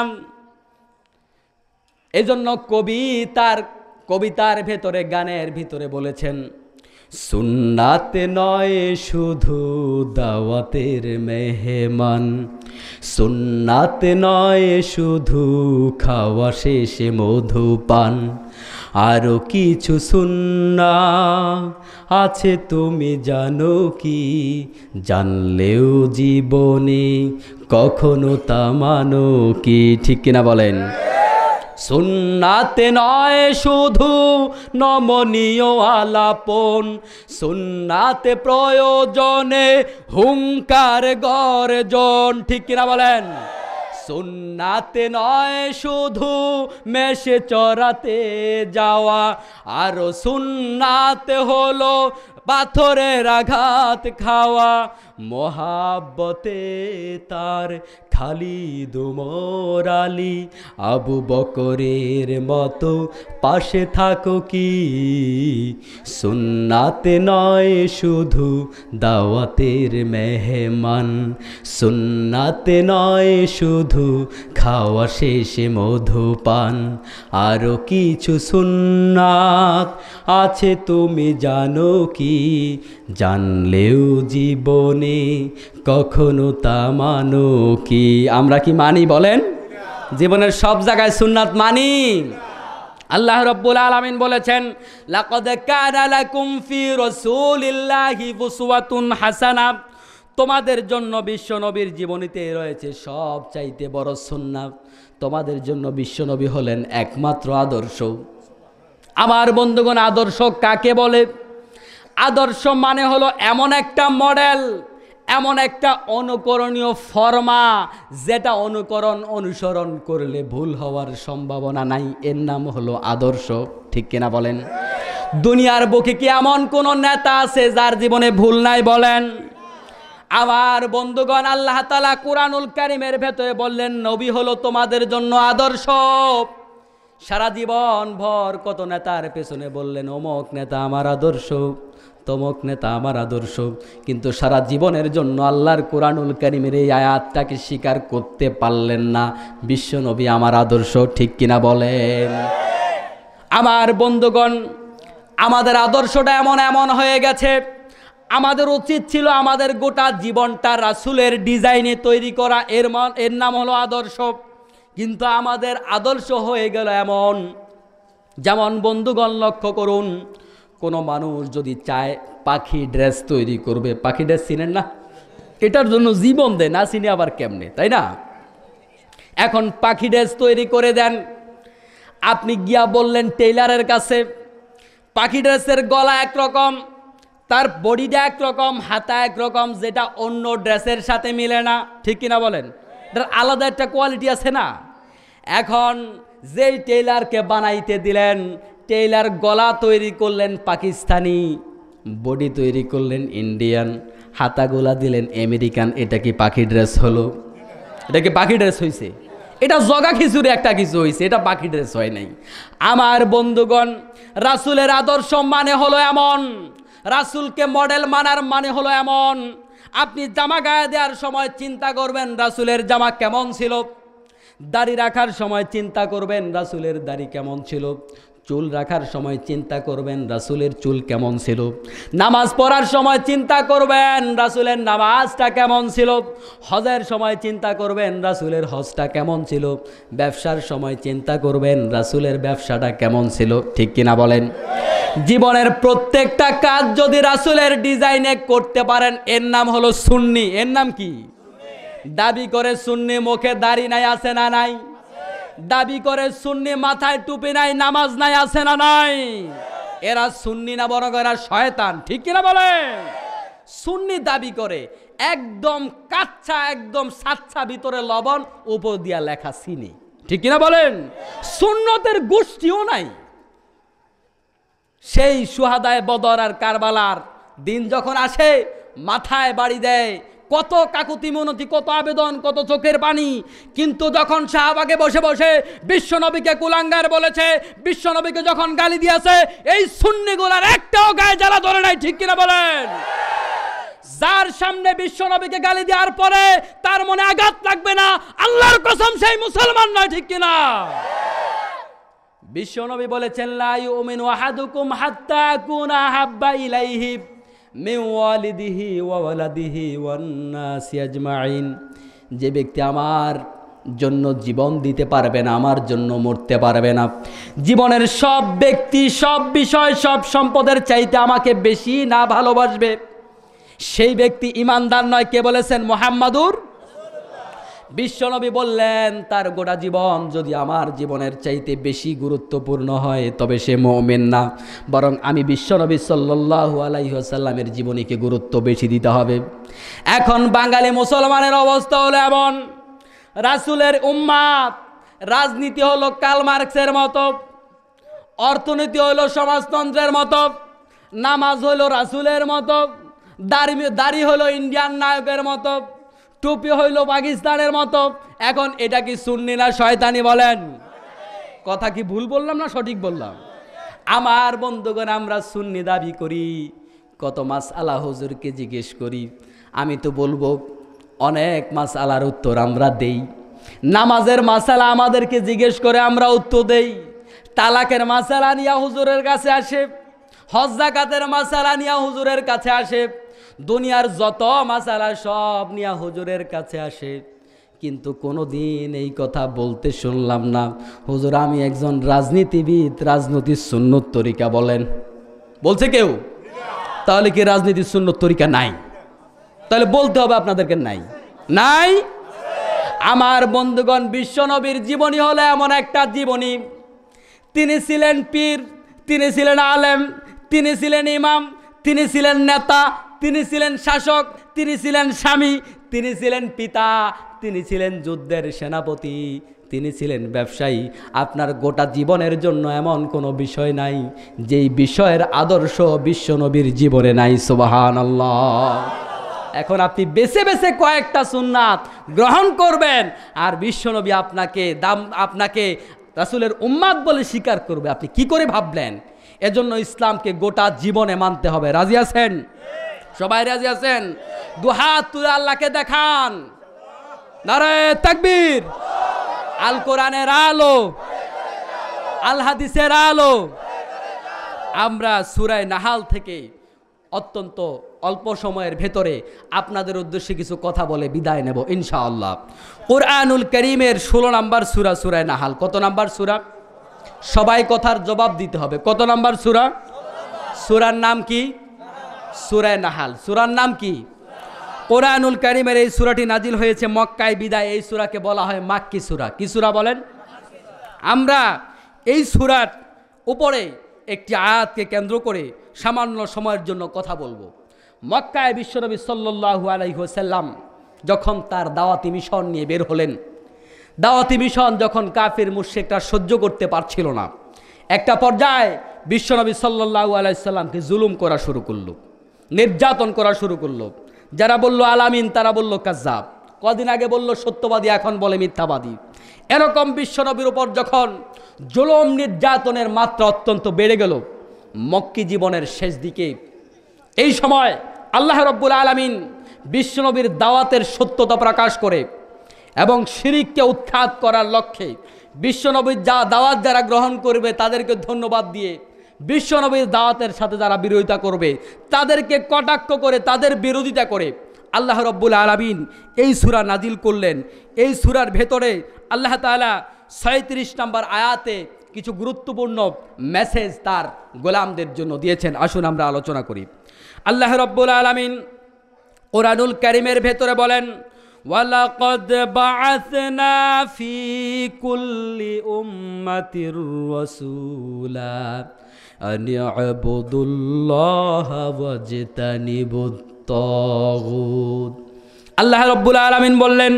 এজন্য কবি তার কবিতার ভেতরে, গানের ভিতরে বলেছেন, সুন্নাত নয় শুধু দাওয়াতের মেহমান, সুন্নাত নয় শুধু খাওয়া শেষে মধুপান, আরো কিছু সুন্নাত আছে তুমি জানো কি? জানলেও জীবনে কখনো তা মানো কি? ঠিক কিনা বলেন? সুন্নাতে নয় শুধু নমনীয় আলাপন, সুন্নাতে প্রয়োজনে হুঙ্কার গর্জন। ঠিক কিনা বলেন? সুন্নাতে নয় শুধু মেষে চড়াতে যাওয়া, আরো সুন্নাতে হলো পাথরের আঘাত খাওয়া, মহাব্বতে তার খালিদ ওমর আলী আবু বকরের মতো পাশে থাকো কি, সুন্নাতে নয় শুধু দাওয়াতের মেহমান, সুন্নাতে নয় শুধু খাওয়া শেষে মধুপান, আরও কিছু সুন্নাত আছে তুমি জানো কি, জানলেও জীবনে কখনো তা মানো কি। আমরা কি মানি বলেন? জীবনের সব জায়গায় সুন্নাত মানি? আল্লাহ রাব্বুল আলামিন বলেছেন, লাকাদ কানা লাকুম ফি রাসূলিল্লাহি উসওয়াতুন হাসানাহ, তোমাদের জন্য বিশ্বনবীর জীবনীতে রয়েছে সবচাইতে বড় সুন্নাত। তোমাদের জন্য বিশ্বনবী হলেন একমাত্র আদর্শ। আমার বন্ধুগণ, আদর্শ কাকে বলে? আদর্শ মানে হলো এমন একটা মডেল, এমন একটা অনুকরণীয় ফর্মা, যেটা অনুসরণ করলে ভুল হওয়ার সম্ভাবনা নাই। এর নাম হলো আদর্শ। ঠিক কিনা বলেন? দুনিয়ার বুকে কি এমন কোন নেতা আছে যার জীবনে ভুল নাই বলেন? আমার বন্ধুগণ, আল্লাহ তাআলা কুরআনুল কারীমের ভেতরে বললেন, নবী হলো তোমাদের জন্য আদর্শ। সারা জীবন ভর কত নেতার পেছনে বললেন, অমুক নেতা আমার আদর্শ, তমুক নেতা আমার আদর্শ, কিন্তু সারা জীবনের জন্য আল্লাহর কুরআনুল কারীমের এই আয়াতটাকে স্বীকার করতে পারলেন না, বিশ্বনবী আমার আদর্শ। ঠিক কিনা বলেন? আমার বন্ধুগণ, আমাদের আদর্শটা এমন হয়ে গেছে, আমাদের উচিত ছিল আমাদের গোটা জীবনটা রাসূলের ডিজাইনে তৈরি করা, এর নাম হলো আদর্শ। কিন্তু আমাদের আদর্শ হয়ে গেল এমন, যেমন বন্ধুগণ লক্ষ্য করুন, কোনো মানুষ যদি চায় পাখি ড্রেস তৈরি করবে, পাখি ড্রেস চিনেন না? এটার জন্য জীবন দেয় না, চিনে আবার কেমনে, তাই না? এখন পাখি ড্রেস তৈরি করে দেন, আপনি গিয়া বললেন টেইলারের কাছে, পাখি ড্রেসের গলা একরকম, তার বডিটা একরকম, হাতা একরকম, যেটা অন্য ড্রেসের সাথে মিলে না। ঠিক কিনা বলেন? এটার আলাদা একটা কোয়ালিটি আছে না? এখন যেই টেইলারকে বানাইতে দিলেন, টেইলার গলা তৈরি করলেন পাকিস্তানি, বডি তৈরি করলেন ইন্ডিয়ান, হাতাগুলা দিলেন আমেরিকান, এটা কি পাখি ড্রেস হলো? এটা কি পাখি ড্রেস হয়েছে? এটা জগা খিচুড়ি একটা কিছু হয়েছে, এটা পাখি ড্রেস হয় নাই। আমার বন্ধুগণ, রাসূলের আদর্শ মানে হলো এমন, রাসূলকে মডেল মানার মানে হলো এমন, আপনি জামা গায়ে দেওয়ার সময় চিন্তা করবেন রাসূলের জামা কেমন ছিল, দাড়ি রাখার সময় চিন্তা করবেন রাসূলের দাড়ি কেমন ছিল, চুল রাখার সময় চিন্তা করবেন রাসূলের চুল কেমন ছিল, নামাজ পড়ার সময় চিন্তা করবেন রাসূলের নামাজটা কেমন ছিল, হজের সময় চিন্তা করবেন রাসূলের হজটা কেমন ছিল, ব্যবসার সময় চিন্তা করবেন রাসূলের ব্যবসাটা কেমন ছিল। ঠিক কিনা বলেন? জীবনের প্রত্যেকটা কাজ যদি রাসূলের ডিজাইনে করতে পারেন, এর নাম হলো সুন্নি। এর নাম কি? দাবি করে সুন্নি, মুখে দাড়ি নাই, আছে না নাই? দাবি করে সুন্নি, মাথায় টুপি নাই, নামাজ নাই, আছে না নাই? এরা সুন্নি না, বড় এরা শয়তান। ঠিক কিনা বলে? সুন্নি দাবি করে, একদম কাচ্চা, একদম সাচ্চা, ভিতরে লবণ, উপর দিয়া লেখা চিনি। ঠিক কিনা বলেন? সুন্নতের গোষ্ঠীও নাই। সেই শুহাদায়ে বদর আর কারবালার দিন যখন আসে, মাথায় বাড়ি দেয়, কত কাকুতি মিনতি, কত আবেদন, কত চোখের পানি, কিন্তু যখন শাহবাগে বসে বসে বিশ্বনবীকে কুলাঙ্গার বলেছে, বিশ্বনবীকে যখন গালি দিয়েছে, এই সুন্নিগুলার একটাও গায়ে জ্বালা ধরে নাই। ঠিক কিনা বলেন? যার সামনে বিশ্বনবীকে গালি দেওয়ার পরে তার মনে আঘাত লাগবে না, আল্লাহর কসম সেই মুসলমান নয়। ঠিক কিনা? বিশ্বনবী বলেছেন, লা ইউমিনু আহাদুকুম হাত্তা আকুনা হাব্বা ইলাইহি মিন ওয়ালিদিহি ওয়া ওয়ালাদিহি ওয়ান নাসি আজমাইন। যে ব্যক্তি আমার জন্য জীবন দিতে পারবে না, আমার জন্য মরতে পারবে না, জীবনের সব ব্যক্তি, সব বিষয়, সব সম্পদের চাইতে আমাকে বেশি না ভালোবাসবে, সেই ব্যক্তি ঈমানদার নয়। কে বলেছেন? মুহাম্মাদুর। বিশ্বনবী বললেন, তার গোটা জীবন যদি আমার জীবনের চাইতে বেশি গুরুত্বপূর্ণ হয়, তবে সে মুমিন না, বরং আমি বিশ্বনবী সাল্লাল্লাহু আলাইহি ওয়াসাল্লামের জীবনীকে গুরুত্ব বেশি দিতে হবে। এখন বাঙালি মুসলমানের অবস্থা হলো এমন, রাসূলের উম্মাত, রাজনীতি হলো কার্ল মার্কসের মতো, অর্থনীতি হলো সমাজতন্ত্রের মতো, নামাজ হলো রাসূলের মতো, দাড়ি হলো ইন্ডিয়ান নায়কের মতো, টুপি হইল পাকিস্তানের মতো। এখন এটা কি সুন্নি না শয়তানি বলেন? কথা কি ভুল বললাম না সঠিক বললাম? আমার বন্ধুগণ, আমরা সুন্নি দাবি করি, কত মাসআলা হুজুরকে জিজ্ঞেস করি। আমি তো বলবো অনেক মাসআলার উত্তর আমরা দেই। নামাজের মাসআলা আমাদেরকে জিজ্ঞেস করে, আমরা উত্তর দেই। তালাকের মাসআলা নিয়ে হুজুরের কাছে আসে, হজ যাকাতের মাসআলা নিয়ে হুজুরের কাছে আসে, দুনিয়ার যত মাসআলা সব নিয়ে হুজুরের কাছে আসে। কিন্তু কোনো দিন এই কথা বলতে শুনলাম না, হুজুর আমি একজন রাজনীতিবিদ, রাজনীতির সুন্নত তরিকা বলেন। বলছে কেউ? তাহলে কি রাজনীতির সুন্নত তরিকা নাই? তাহলে বলতে হবে আপনাদেরকে নাই নাই। আমার বন্ধুগণ, বিশ্বনবীর জীবনী হলো এমন একটা জীবনী, তিনি ছিলেন পীর, তিনি ছিলেন আলেম, তিনি ছিলেন ইমাম, তিনি ছিলেন নেতা, তিনি ছিলেন শাসক, তিনি ছিলেন স্বামী, তিনি ছিলেন পিতা, তিনি ছিলেন যুদ্ধের সেনাপতি, তিনি ছিলেন ব্যবসায়ী। আপনার গোটা জীবনের জন্য এমন কোনো বিষয় নাই যেই বিষয়ের আদর্শ বিশ্বনবীর জীবনে নাই। সুবহানাল্লাহ। এখন আপনি বেছে বেছে কয়েকটা সুন্নাত গ্রহণ করবেন, আর বিশ্বনবী আপনাকে রাসূলের উম্মাত বলে স্বীকার করবে। আপনি কি করে ভাবলেন? এজন্য ইসলামকে গোটা জীবনে মানতে হবে। রাজি আছেন? সবাই রাজি আছেন? দুহাত তুলে আল্লাহকে দেখান, নারে তাকবীর। আল কোরআনের আলো, আল হাদিসের আলো। আমরা সূরা নাহাল থেকে অত্যন্ত অল্প সময়ের ভেতরে আপনাদের উদ্দেশ্যে কিছু কথা বলে বিদায় নেব ইনশাআল্লাহ। কুরআনুল কারীমের 16 নম্বর সূরা, সূরা নাহাল। কত নম্বর সূরা? সবাই কথার জবাব দিতে হবে। কত নম্বর সূরা? সূরার নাম কি? সূরা নাহাল। সূরার নাম কি? কুরআনুল কারীমের এই সূরাটি নাজিল হয়েছে মক্কায় বিদায়। এই সূরাকে বলা হয় মাক্কি সূরা। কি সূরা বলেন? আমরা এই সূরার উপরে একটি আয়াতকে কেন্দ্র করে সামান্য সময়ের জন্য কথা বলবো। মক্কায় বিশ্বনবী সাল্লাল্লাহু আলাইহি ওয়াসাল্লাম যখন তার দাওয়াতি মিশন নিয়ে বের হলেন, দাওয়াতি মিশন যখন কাফির মুশরিকরা সহ্য করতে পারছিল না, একটা পর্যায়ে বিশ্বনবী সাল্লাল্লাহু আলাইহি ওয়াসাল্লামকে জুলুম করা শুরু করলো, নির্যাতন করা শুরু করলো। যারা বলল আলামিন তারা বলল কাজ্জাব, কদিন আগে বলল সত্যবাদী এখন বলে মিথ্যাবাদী। এরকম বিশ্বনবীর উপর যখন জুলুম নির্যাতনের মাত্রা অত্যন্ত বেড়ে গেল মক্কি জীবনের শেষ দিকে, এই সময় আল্লাহ রাব্বুল আলামিন বিশ্বনবীর দাওয়াতের সত্যতা প্রকাশ করে এবং শিরককে উৎখাত করার লক্ষ্যে বিশ্বনবীর দাওয়াত যারা গ্রহণ করবে তাদেরকে ধন্যবাদ দিয়ে, বিশ্বনবীর দাওয়াতের সাথে যারা বিরোধিতা করবে তাদেরকে কটাক্ষ করে, তাদের বিরোধিতা করে আল্লাহ রাব্বুল আলামিন এই সূরা নাজিল করলেন। এই সূরার ভেতরে আল্লাহ তাআলা 37 নম্বর আয়াতে কিছু গুরুত্বপূর্ণ মেসেজ তার গোলামদের জন্য দিয়েছেন। আসুন আমরা আলোচনা করি। আল্লাহ রাব্বুল আলামিন কুরআনুল কারীমের ভেতরে বলেন, ওয়ালাকাদ বাআসনা ফি কুল্লি উম্মাতির রাসূলা আন ইউবুদুল্লাহা ওয়াজতানিবুত তাগুত। আল্লাহ রাব্বুল আলামিন বললেন,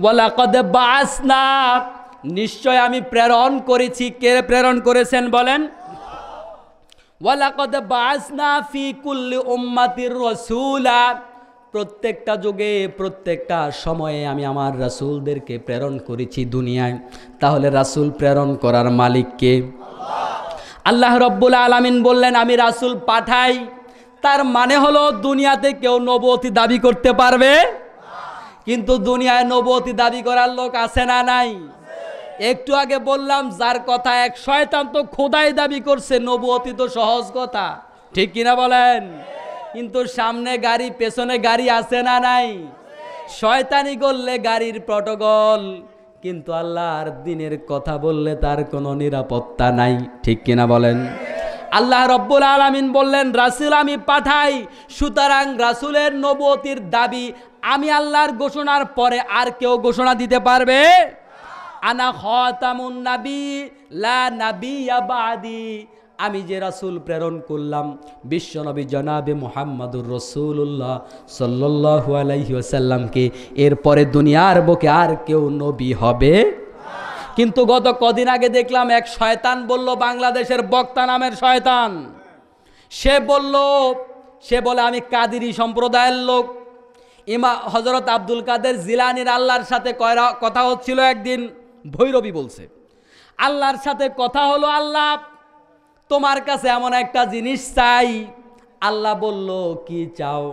ওয়ালাকাদ বাআসনা, নিশ্চয় আমি প্রেরণ করেছি। কে প্রেরণ করেছেন বলেন? ওয়ালাকাদ বাআসনা ফি কুল্লি উম্মাতির রাসূলা, প্রত্যেকটা যুগে প্রত্যেকটা সময়ে আমি আমার রাসূলদেরকে প্রেরণ করেছি দুনিয়ায়। তাহলে রাসূল প্রেরণ করার মালিক কে? আল্লাহ রাব্বুল আলামিন বললেন আমি রাসূল পাঠাই। তার মানে হলো দুনিয়াতে কেউ নবুয়তি দাবি করতে পারবে, কিন্তু দুনিয়ায় নবুয়তি দাবি করার লোক আছে না নাই? একটু আগে বললাম যার কথা এক শয়তান তো খোদাই দাবি করছে, নবুয়তি তো সহজ কথা, ঠিক কিনা বলেন? কিন্তু সামনে গাড়ি পেছনে গাড়ি আছে না নাই? শয়তানি করলে গাড়ির প্রটোকল, কিন্তু আল্লাহর দ্বীনের কথা বললে তার কোনো নিরাপত্তা নাই, ঠিক কিনা বলেন? আল্লাহ রাব্বুল আলামিন বললেন রাসূল আমি পাঠাই, সুতরাং রাসূলের নবুয়তির দাবি আমি আল্লাহর ঘোষণার পরে আর কেউ ঘোষণা দিতে পারবে? আনা খাতামুন নবী লা নাবিয়্যা বাদি, আমি যে রাসূল প্রেরণ করলাম বিশ্বনবী জনাবে মুহাম্মদুর রাসূলুল্লাহ সাল্লাল্লাহু আলাইহি ওয়াসাল্লামকে, এরপরে দুনিয়ার বুকে আর কেউ নবী হবে। কিন্তু গত কদিন আগে দেখলাম এক শয়তান বলল, বাংলাদেশের বক্তা নামের শয়তান, সে বলে আমি কাদেরী সম্প্রদায়ের লোক। হযরত আব্দুল কাদের জিলানীর আল্লাহর সাথে কথা হচ্ছিল একদিন। ভৈরবী বলছে, আল্লাহর সাথে কথা হলো, আল্লাহ তোমার কাছে এমন একটা জিনিস চাই। আল্লাহ বলল, কি চাও?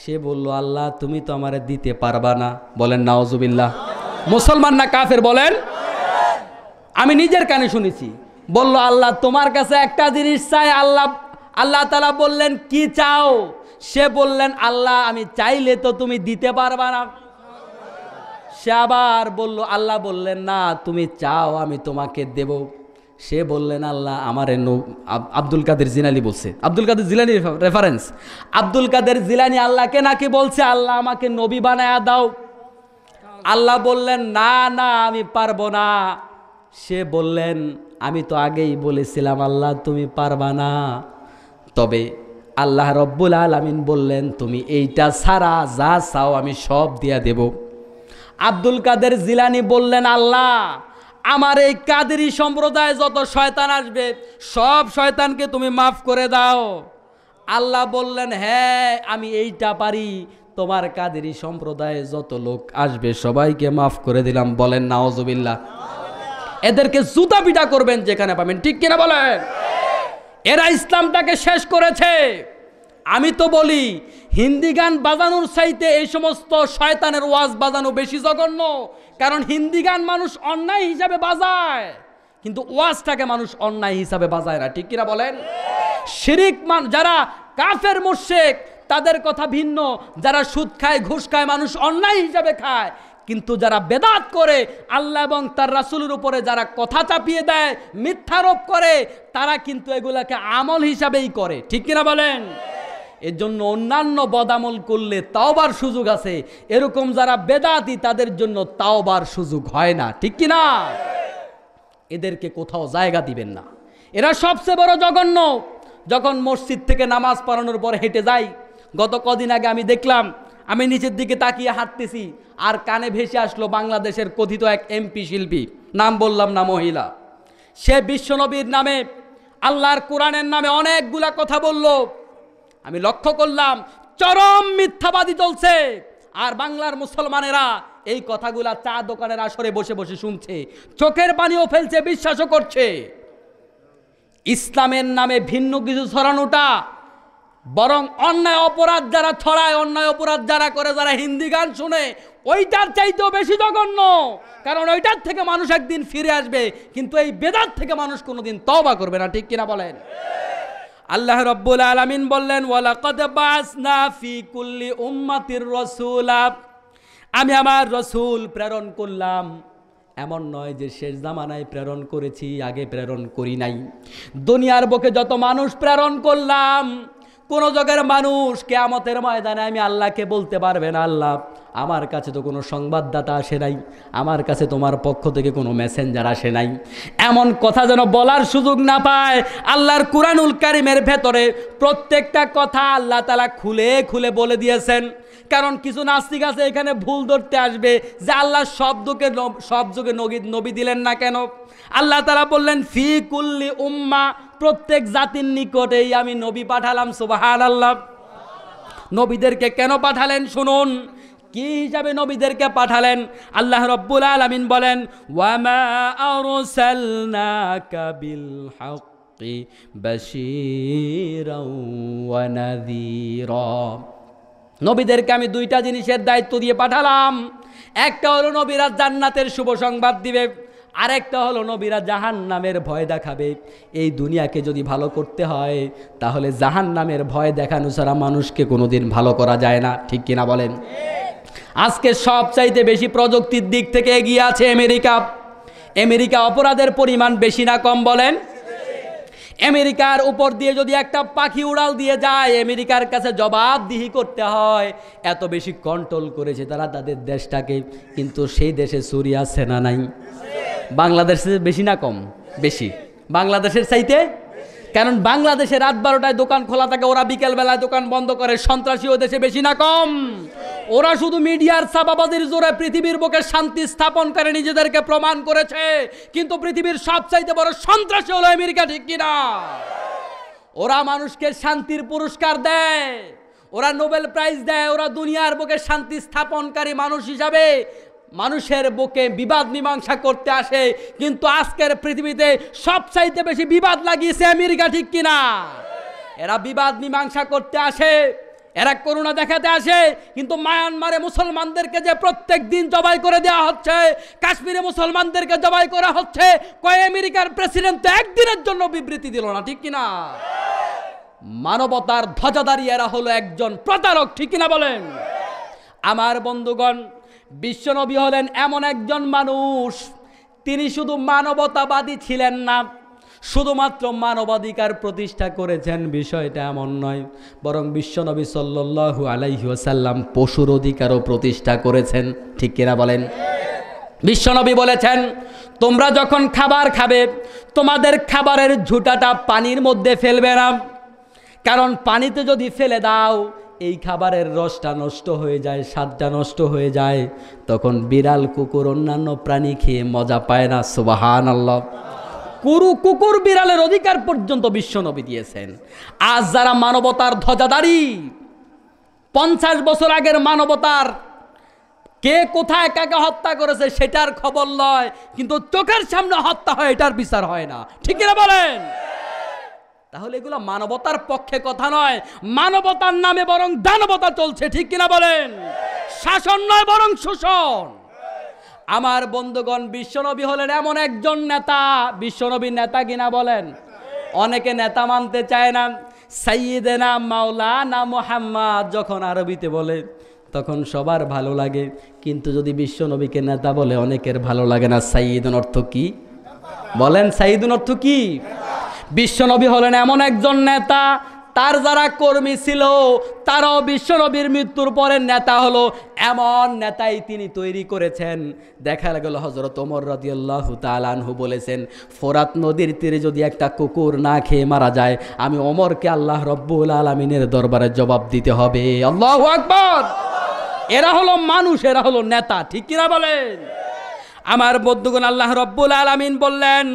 সে বলল, আল্লাহ তুমি তো আমারে দিতে পারবা না। বলেন নাউজুবিল্লাহ। মুসলমান না কাফের বলেন? আমি নিজের কানে শুনেছি। বলল, আল্লাহ তোমার কাছে একটা জিনিস চাই। আল্লাহ তাআলা বললেন, কি চাও? সে বললেন, আল্লাহ আমি চাইলে তো তুমি দিতে পারবা না। সে আবার বলল, আল্লাহ বললেন, না তুমি চাও আমি তোমাকে দেব। সে বললেন, আল্লাহ আমারে আব্দুল কাদের জিলানী বলছে, আব্দুল কাদের জিলানী রেফারেন্স। আব্দুল কাদের জিলানী আল্লাহকে নাকি বলছে, আল্লাহ আমাকে নবী বানায়া দাও। আল্লাহ বললেন, না না আমি পারবো না। সে বললেন, আমি তো আগেই বলেছিলাম আল্লাহ তুমি পারবা না। তবে আল্লাহ রব্বুল আলামিন বললেন, তুমি এইটা ছাড়া যা চাও আমি সব দিয়া দেব। আব্দুল কাদের জিলানী বললেন, আল্লাহ আমার এই কাদেরী সম্প্রদায় যত শয়তান আসবে সব শয়তানকে তুমি মাফ করে দাও। আল্লাহ বললেন, হ্যাঁ আমি এইটা পারি, তোমার কাদেরী সম্প্রদায়ে যত লোক আসবে সবাইকে মাফ করে দিলাম। বলেন নাউজুবিল্লাহ। এদেরকে জুতা পিটা করবেন যেখানে পাবেন, ঠিক কিনা বলেন? এরা ইসলামটাকে শেষ করেছে। আমি তো বলি হিন্দি গান বাজানোর চাইতে এই সমস্ত শয়তানের ওয়াজ বাজানো বেশি জঘন্য। কারণ হিন্দি গান মানুষ অন্যায় হিসাবে বাজায়, কিন্তু ওয়াজটাকে মানুষ অন্যায় হিসাবে বাজায় না, ঠিক কিনা বলেন? শিরিক যারা কাফের মুশরিক তাদের কথা ভিন্ন। যারা সুদ খায় ঘুষ খায় মানুষ অন্যায় হিসাবে খায়, কিন্তু যারা বেদাত করে আল্লাহ এবং তার রাসূলের উপরে যারা কথা চাপিয়ে দেয়, মিথ্যারোপ করে, তারা কিন্তু এগুলাকে আমল হিসাবেই করে, ঠিক কিনা বলেন? এর জন্য অন্যান্য বদামল করলে তাওবার সুযোগ আছে, এরকম যারা বেদাতি তাদের জন্য তাওবার সুযোগ হয় না, ঠিক কিনা? এদেরকে কোথাও জায়গা দিবেন না। এরা সবচেয়ে বড় জঘন্য। যখন মসজিদ থেকে নামাজ পড়ানোর পর হেঁটে যাই, গত কদিন আগে আমি দেখলাম, আমি নিচের দিকে তাকিয়ে হাঁটতেছি আর কানে ভেসে আসলো বাংলাদেশের কথিত এক এমপি শিল্পী, নাম বললাম না, মহিলা। সে বিশ্বনবীর নামে আল্লাহর কোরআনের নামে অনেকগুলা কথা বলল। আমি লক্ষ্য করলাম চরম মিথ্যাবাদী চলছে, আর বাংলার মুসলমানেরা এই কথাগুলা চা দোকানের আসরে বসে বসে শুনছে, চোখের পানিও ফেলছে, বিশ্বাসও করছে। ইসলামের নামে ভিন্ন কিছু ছড়ানোটা বরং অন্যায় অপরাধ যারা ছড়ায়, অন্যায় অপরাধ যারা করে, যারা হিন্দি গান শুনে, ওইটার চাইতেও বেশি জঘন্য। কারণ ওইটার থেকে মানুষ একদিন ফিরে আসবে, কিন্তু এই বেদাত থেকে মানুষ কোনোদিন তওবা করবে না, ঠিক কিনা বলেন? আল্লাহ রাব্বুল আলামিন বললেন, ওয়ালাকাদ বাসনা ফি কুল্লি উম্মাতির রাসূলা, আমি আমার রাসূল প্রেরণ করলাম। এমন নয় যে শেষ জামানায় প্রেরণ করেছি, আগে প্রেরণ করি নাই। দুনিয়ার বুকে যত মানুষ প্রেরণ করলাম, কোন জগের মানুষ কিয়ামতের ময়দানে আমি আল্লাহকে বলতে পারবে না, আল্লাহ আমার কাছে তো কোনো সংবাদদাতা আসে নাই, আমার কাছে তোমার পক্ষ থেকে কোনো মেসেঞ্জার আসে নাই। এমন কথা যেন বলার সুযোগ না পায়। আল্লাহর কুরআনুল কারীমের ভেতরে প্রত্যেকটা কথা আল্লাহ তাআলা খুলে খুলে বলে দিয়েছেন। কারণ কিছু নাস্তিক আছে এখানে ভুল ধরতে আসবে যে আল্লাহ সব যুগে নবী দিলেন না কেন? আল্লাহ তাআলা বললেন, ফি কুল্লি উম্মাহ, প্রত্যেক জাতির নিকটেই আমি নবী পাঠালাম। সুবহানাল্লাহ। নবীদেরকে কেন পাঠালেন শুনুন, কি হিসাবে নবীদেরকে পাঠালেন? আল্লাহ রাব্বুল আলামিন বলেন, ওয়ামা আরসালনাকা বিল হাক্কি বাশীরাও ওয়া নাযীরা। নবীদেরকে আমি দুইটা জিনিসের দায়িত্ব দিয়ে পাঠালাম। একটা হলো নবীরা জান্নাতের শুভ সংবাদ দিবে, আরেকটা হলো নবীরা জাহান্নামের ভয় দেখাবে। এই দুনিয়াকে যদি ভালো করতে হয় তাহলে জাহান্নামের ভয় দেখানো ছাড়া মানুষকে কোনোদিন ভালো করা যায় না, ঠিক কিনা বলেন? আজকে সবচাইতে বেশি প্রযুক্তির দিক থেকে এগিয়ে আছে আমেরিকা। আমেরিকা অপরাধের পরিমাণ বেশি না কম বলেন? আমেরিকার উপর দিয়ে যদি একটা পাখি উড়াল দিয়ে যায়, আমেরিকার কাছে জবাবদিহি করতে হয়। এত বেশি কন্ট্রোল করেছে তারা তাদের দেশটাকে, কিন্তু সেই দেশে চুরি আছে না নাই? বাংলাদেশের বেশি না কম? বেশি, বাংলাদেশের চাইতে। কারণ বাংলাদেশে রাত 12টায় দোকান খোলা থাকে, ওরা বিকেলবেলায় দোকান বন্ধ করে। সন্ত্রাসী ও দেশে বেশি না কম? ওরা শুধু মিডিয়ার ছাপাবাজির জোরে পৃথিবীর বুকে শান্তি স্থাপন করে নিজেদেরকে প্রমাণ করেছে, কিন্তু পৃথিবীর সবচাইতে বড় সন্ত্রাসী হলো আমেরিকা, ঠিক কিনা? ওরা মানুষকে শান্তির পুরস্কার দেয়, ওরা নোবেল প্রাইজ দেয়, ওরা দুনিয়ার বুকে শান্তি স্থাপনকারী মানুষ হিসাবে মানুষের বুকে বিবাদ মীমাংসা করতে আসে, কিন্তু আজকের পৃথিবীতে সবচাইতে বেশি বিবাদ লাগিয়েছে আমেরিকা, ঠিক কিনা? এরা বিবাদ মীমাংসা করতে আসে, এরা করুণা দেখাতে আসে, কিন্তু মায়ানমারে মুসলমানদেরকে যে প্রত্যেক দিন জবাই করে দেওয়া হচ্ছে, কাশ্মীরে মুসলমানদেরকে জবাই করা হচ্ছে, কয় আমেরিকার প্রেসিডেন্ট তো একদিনের জন্য বিবৃতি দিল না, ঠিক কিনা? মানবতার ধ্বজাধারী এরা হলো একজন প্রতারক, ঠিক কিনা বলেন? আমার বন্ধুগণ, বিশ্বনবী হলেন এমন একজন মানুষ, তিনি শুধু মানবতাবাদী ছিলেন না, শুধুমাত্র মানবাধিকার প্রতিষ্ঠা করেছেন বিষয়টা এমন নয়, বরং বিশ্বনবী সাল্লাল্লাহু আলাইহি ওয়াসাল্লাম পশুর অধিকারও প্রতিষ্ঠা করেছেন, ঠিক কিনা বলেন? বিশ্বনবী বলেছেন, তোমরা যখন খাবার খাবে তোমাদের খাবারের ঝুঁটাটা পানির মধ্যে ফেলবে না, কারণ পানিতে যদি ফেলে দাও এই খাবারের রসটা নষ্ট হয়ে যায়, স্বাদটা নষ্ট হয়ে যায়, তখন বিড়াল, কুকুর, অন্যান্য প্রাণী খেয়ে মজা পায় না। সুবহানাল্লাহ। কুকুর বিড়ালের অধিকার পর্যন্ত বিশ্বনবী দিয়েছেন। আজ যারা মানবতার ধ্বজাধারী, 50 বছর আগের মানবতার কে কোথায় কাকে হত্যা করেছে সেটার খবর লয়, কিন্তু চোখের সামনে হত্যা হয় এটার বিচার হয় না, ঠিক কিনা বলেন? তাহলে এগুলো মানবতার পক্ষে কথা নয়, মানবতার নামে বরং দানবতা চলছে, ঠিক কিনা বলেন? শাসন নয় বরং শোষণ। আমার বন্ধুগণ, বিশ্বনবী হলেন এমন একজন নেতা, বিশ্বনবী নেতা কিনা বলেন? অনেকে নেতা মানতে চায় না। সাইয়্যিদেনা মাওলানা মুহাম্মদ যখন আরবিতে বলে তখন সবার ভালো লাগে, কিন্তু যদি বিশ্বনবীকে নেতা বলে অনেকের ভালো লাগে না। সাইয়্যিদুন অর্থ কি বলেন? সাইয়্যিদুন অর্থ কি? বিশ্বনবী হলেন এমন একজন নেতা, তার যারা কর্মী ছিল তারাও বিশ্বনবীর মৃত্যুর পরে নেতা হলো, এমন নেতাই তিনি তৈরি করেছেন। দেখা গেল হযরত ওমর রাদিয়াল্লাহু তাআলা আনহু বলেছেন, ফোরাত নদীর তীরে যদি একটা কুকুর না খেয়ে মারা যায়, আমি ওমরকে আল্লাহ রব্বুল আলামিনের দরবারে জবাব দিতে হবে। আল্লাহু আকবার। এরা হলো মানুষ, এরা হলো নেতা, ঠিক কিনা বলেন? আমার বন্ধুগণ, আল্লাহ রব্বুল আলামিন বললেন,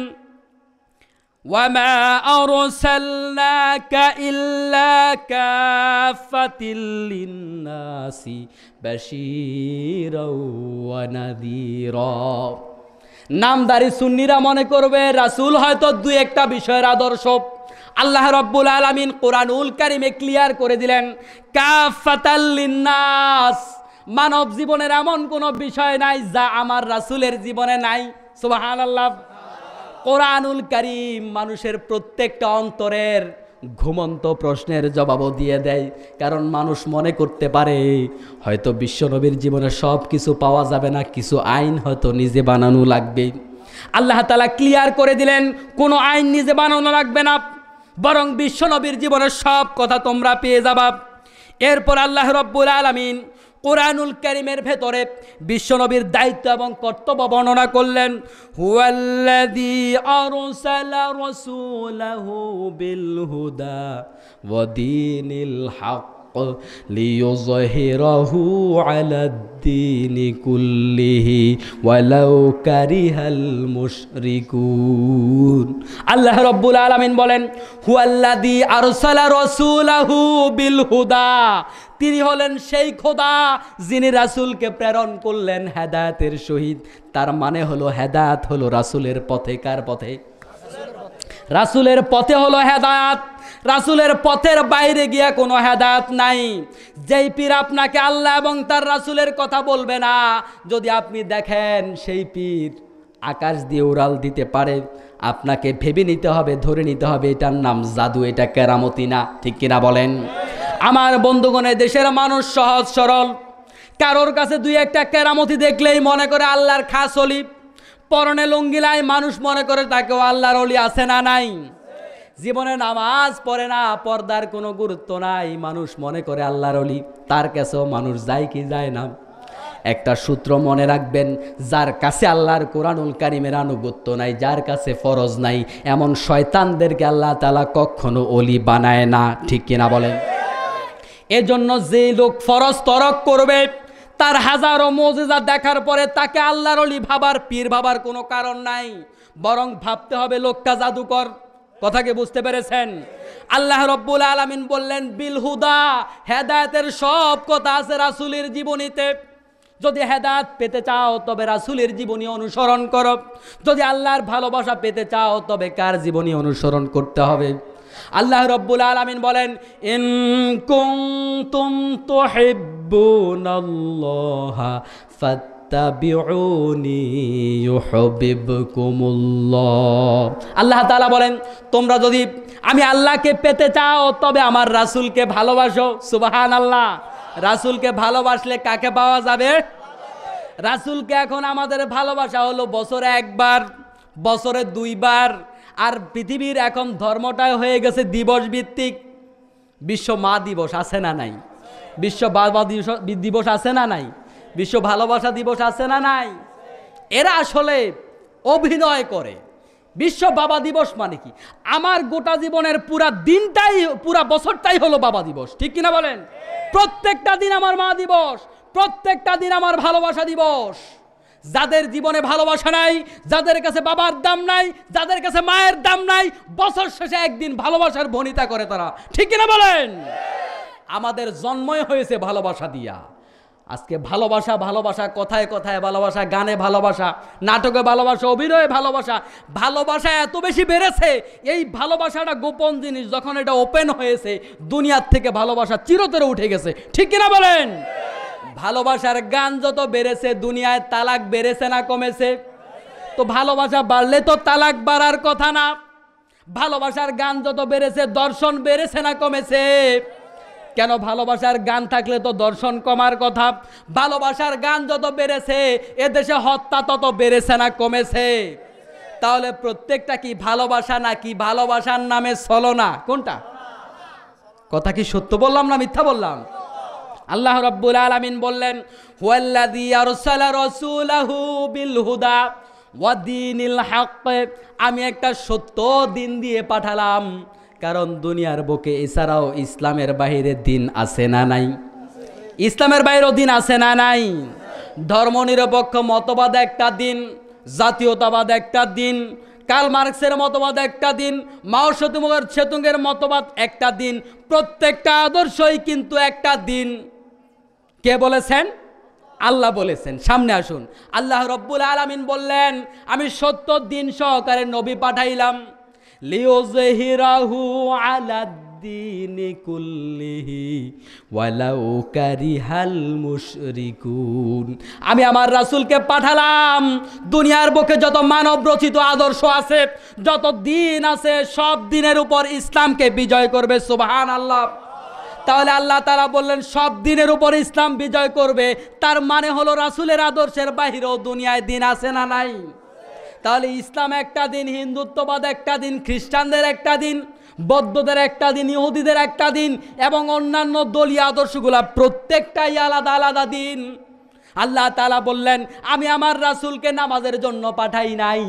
وَمَا أَرْسَلْنَاكَ إِلَّا كَافَّةً لِلنَّاسِ بَشِيرًا وَنَذِيرًا। নামদারি সুন্নিরা মনে করবে রাসূল হয়তো দুই একটা বিষয়ের আদর্শ। আল্লাহ রাব্বুল আলামিন কোরআনুল কারীমে ক্লিয়ার করে দিলেন, কাফাতাল লিন্নাস, মানব জীবনের এমন কোনো বিষয় নাই যা আমার রাসূলের জীবনে নাই। সুবহানাল্লাহ। কোরআনুল কারীম মানুষের প্রত্যেকটা অন্তরের ঘুমন্ত প্রশ্নের জবাবও দিয়ে দেয়, কারণ মানুষ মনে করতে পারে হয়তো বিশ্বনবীর জীবনে সব কিছু পাওয়া যাবে না, কিছু আইন হয়তো নিজে বানানো লাগবে। আল্লাহ তাআলা ক্লিয়ার করে দিলেন, কোনো আইন নিজে বানানো লাগবে না, বরং বিশ্বনবীর জীবনের সব কথা তোমরা পেয়ে যাবা। এরপর আল্লাহ রাব্বুল আলামিন কোরআনুল কারীমের ভেতরে বিশ্বনবীর দায়িত্ব এবং কর্তব্য বর্ণনা করলেন। হুয়াল্লাযী আরসালা রাসূলাহু বিল হুদা ওয়া দীনিল হক লিইয়ুযহিরাহু আলাদ-দীনি কুল্লিহি ওয়ালাউ কারিহাল মুশরিকুন। আল্লাহ রাব্বুল আলামিন বলেন, হুয়াল্লাযী আরসালা রাসূলাহু বিল হুদা, তিনি হলেন সেই খোদা যিনি রাসূলকে প্রেরণ করলেন হেদায়েতের সহিত। তার মানে হলো হেদায়েত হলো রাসূলের পথে। কার পথে? রাসূলের পথে হলো হেদায়েত। রাসূলের পথের বাইরে গিয়া কোনো হেদায়েত নাই। যেই পীর আপনাকে আল্লাহ এবং তার রাসূলের কথা বলবে না, যদি আপনি দেখেন সেই পীর আকাশ দিয়ে উড়াল দিতে পারে, আপনাকে ভেবে নিতে হবে, ধরে নিতে হবে এটার নাম জাদু, এটা কেরামতি না, ঠিক কিনা বলেন? আমার বন্ধুগণে, দেশের মানুষ সহজ সরল, কারোর কাছে দুই একটা কেরামতি দেখলেই মনে করে আল্লাহর খাস ওলি। পরনে লুঙ্গিলাই মানুষ মনে করে তাকেও আল্লাহর ওলি আছে না নাই? জীবনে নামাজ পড়ে না, পর্দার কোনো গুরুত্ব নাই, মানুষ মনে করে আল্লাহর ওলি। তার কাছেও মানুষ যায় কি যায় না? একটা সূত্র মনে রাখবেন, যার কাছে আল্লাহর কোরআনুল কারীমের আনুগত্য নাই, যার কাছে ফরজ নাই, এমন শয়তানদেরকে আল্লাহ তাআলা কখনো ওলি বানায় না, ঠিক কিনা বলেন? এজন্য যে লোক ফরজ তরক করবে, তার হাজারো মুজিজা দেখার পরে তাকে আল্লাহর ওলি ভাবার, পীর ভাবার কোনো কারণ নাই, বরং ভাবতে হবে লোকটা জাদুকর। কথা কি বুঝতে পেরেছেন? আল্লাহ রব্বুল আলামিন বললেন বিল হুদা, হেদায়েতের সব কথা আছে রাসূলের জীবনীতে। যদি হেদায়েত পেতে চাও তবে রাসূলের জীবনী অনুসরণ করো, যদি আল্লাহর ভালোবাসা পেতে চাও তবে কার জীবনী অনুসরণ করতে হবে? আল্লাহ রব্বুল আলামিন বলেন ইন কুনতুম তুহিব্বুনাল্লাহা ফাত্তাবিউনি ইউহিব্বুকুমুল্লাহ। আল্লাহ তাআলা বলেন তোমরা যদি আমি আল্লাহকে পেতে চাও তবে আমার রাসূলকে ভালোবাসো। সুবহানাল্লাহ। রাসূলকে ভালোবাসলে কাকে পাওয়া যাবে? রাসূলকে। এখন আমাদের ভালোবাসা হলো বছরে একবার, বছরে দুইবার। আর পৃথিবীর এখন ধর্মটাই হয়ে গেছে দিবস ভিত্তিক। বিশ্ব মা দিবস আছে না নাই? বিশ্ব বাবা দিবস আছে না নাই? বিশ্ব ভালোবাসা দিবস আছে না নাই? এরা আসলে অভিনয় করে। বিশ্ব বাবা দিবস মানে কি? আমার গোটা জীবনের পুরা দিনটাই, পুরা বছরটাই হলো বাবা দিবস, ঠিক কিনা বলেন? প্রত্যেকটা দিন আমার মা দিবস, প্রত্যেকটা দিন আমার ভালোবাসা দিবস। যাদের জীবনে ভালোবাসা নাই, যাদের কাছে বাবার দাম নাই, যাদের কাছে মায়ের দাম নাই, বছর শেষে একদিন ভালোবাসার ভনিতা করে তারা, ঠিক কিনা বলেন? আমাদের জন্মই হয়েছে ভালোবাসা দিয়া। আজকে ভালোবাসা, ভালোবাসা, কথায় কথায় ভালোবাসা, গানে ভালোবাসা, নাটকে ভালোবাসা, অভিনয়ে ভালোবাসা। ভালোবাসা এত বেশি বেড়েছে, এই ভালোবাসাটা গোপন জিনিস, যখন এটা ওপেন হয়েছে দুনিয়ার থেকে ভালোবাসা চিরতরে উঠে গেছে, ঠিক কিনা বলেন? ভালোবাসার গান যত বেড়েছে দুনিয়ায় তালাক বেড়েছে না কমেছে? তো ভালোবাসা বাড়লে তো তালাক বাড়ার কথা না। ভালোবাসার গান যত বেড়েছে দর্শন বেড়েছে না কমেছে? কেন? ভালোবাসার গান থাকলে তো দর্শন কমার কথা। ভালোবাসার গান যত বেড়েছে এদেশে হত্যা তত বেড়েছে না কমেছে? তাহলে প্রত্যেকটা কি ভালোবাসা নাকি ভালোবাসার নামে ছলনা? কোনটা? কথা কি সত্য বললাম না মিথ্যা বললাম? আল্লাহ রাব্বুল আলামিন বললেন হুয়াল্লাযী আরসালা রাসূলাহু বিল হুদা ওয়া দীনিল হক। আমি একটা সত্য দিন দিয়ে পাঠালাম, কারণ দুনিয়ার বুকে এছাড়াও ইসলামের বাইরে দিন আছে না নাই? ইসলামের বাইরেও দিন আছে না নাই? ধর্মনিরপেক্ষ মতবাদ একটা দিন, জাতীয়তাবাদ একটা দিন, কার্ল মার্কসের মতবাদ একটা দিন, মাও সেতুংয়ের মতবাদ একটা দিন। প্রত্যেকটা আদর্শই কিন্তু একটা দিন। কে বলেছেন? আল্লাহ বলেছেন। সামনে আসুন। আল্লাহ রব্বুল আলামিন বললেন আমি সত্য দিন সহকারে নবী পাঠাইলাম, লিউযহিরাহু আলাদ্দীনি কুল্লিহি ওয়ালাউ কারিহাল মুশরিকুন। আমি আমার রাসূলকে পাঠালাম দুনিয়ার বুকে যত মানব রচিত আদর্শ আছে, যত দিন আছে, সব দিনের উপর ইসলামকে বিজয় করবে। সুবহানাল্লাহ। তাহলে আল্লাহ তাআলা বললেন সব দিনের উপর ইসলাম বিজয় করবে, তার মানে হলো রাসূলের আদর্শের বাহিরেও দুনিয়ায় দিন আছে না নাই? তাহলে ইসলাম একটা দিন, হিন্দুত্ববাদ একটা দিন, খ্রিস্টানদের একটা দিন, বৌদ্ধদের একটা দিন, ইহুদিদের একটা দিন, এবং অন্যান্য দলীয় আদর্শগুলা প্রত্যেকটাই আলাদা আলাদা দিন। আল্লাহ তাআলা বললেন আমি আমার রাসূলকে নামাজের জন্য পাঠাই নাই,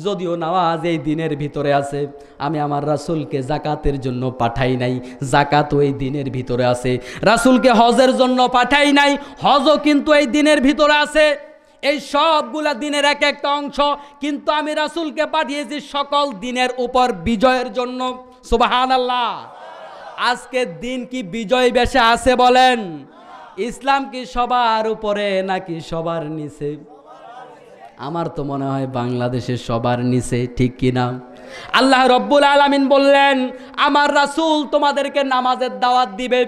যদিও নামাজ এই দিনের ভিতরে আছে। আমি আমার রাসূলকে যাকাতের জন্য পাঠাই নাই, যাকাতও এই দিনের ভিতরে আছে। রাসূলকে হজের জন্য পাঠাই নাই, হজও কিন্তু এই দিনের ভিতরে আছে। এই সবগুলা দিনের এক একটা অংশ, কিন্তু আমি রাসূলকে পাঠিয়েছি সকল দিনের উপর বিজয়ের জন্য। সুবহানাল্লাহ। আজকের দিন কি বিজয় বেশে আছে বলেন? ইসলাম কি সবার উপরে নাকি সবার নিচে? আমার তো মনে হয় বাংলাদেশের সবার নিচে, ঠিক কিনা? আল্লাহ রব্বুল আলামিন বললেন আমার রাসূল তোমাদেরকে নামাজের দাওয়াত দিবে,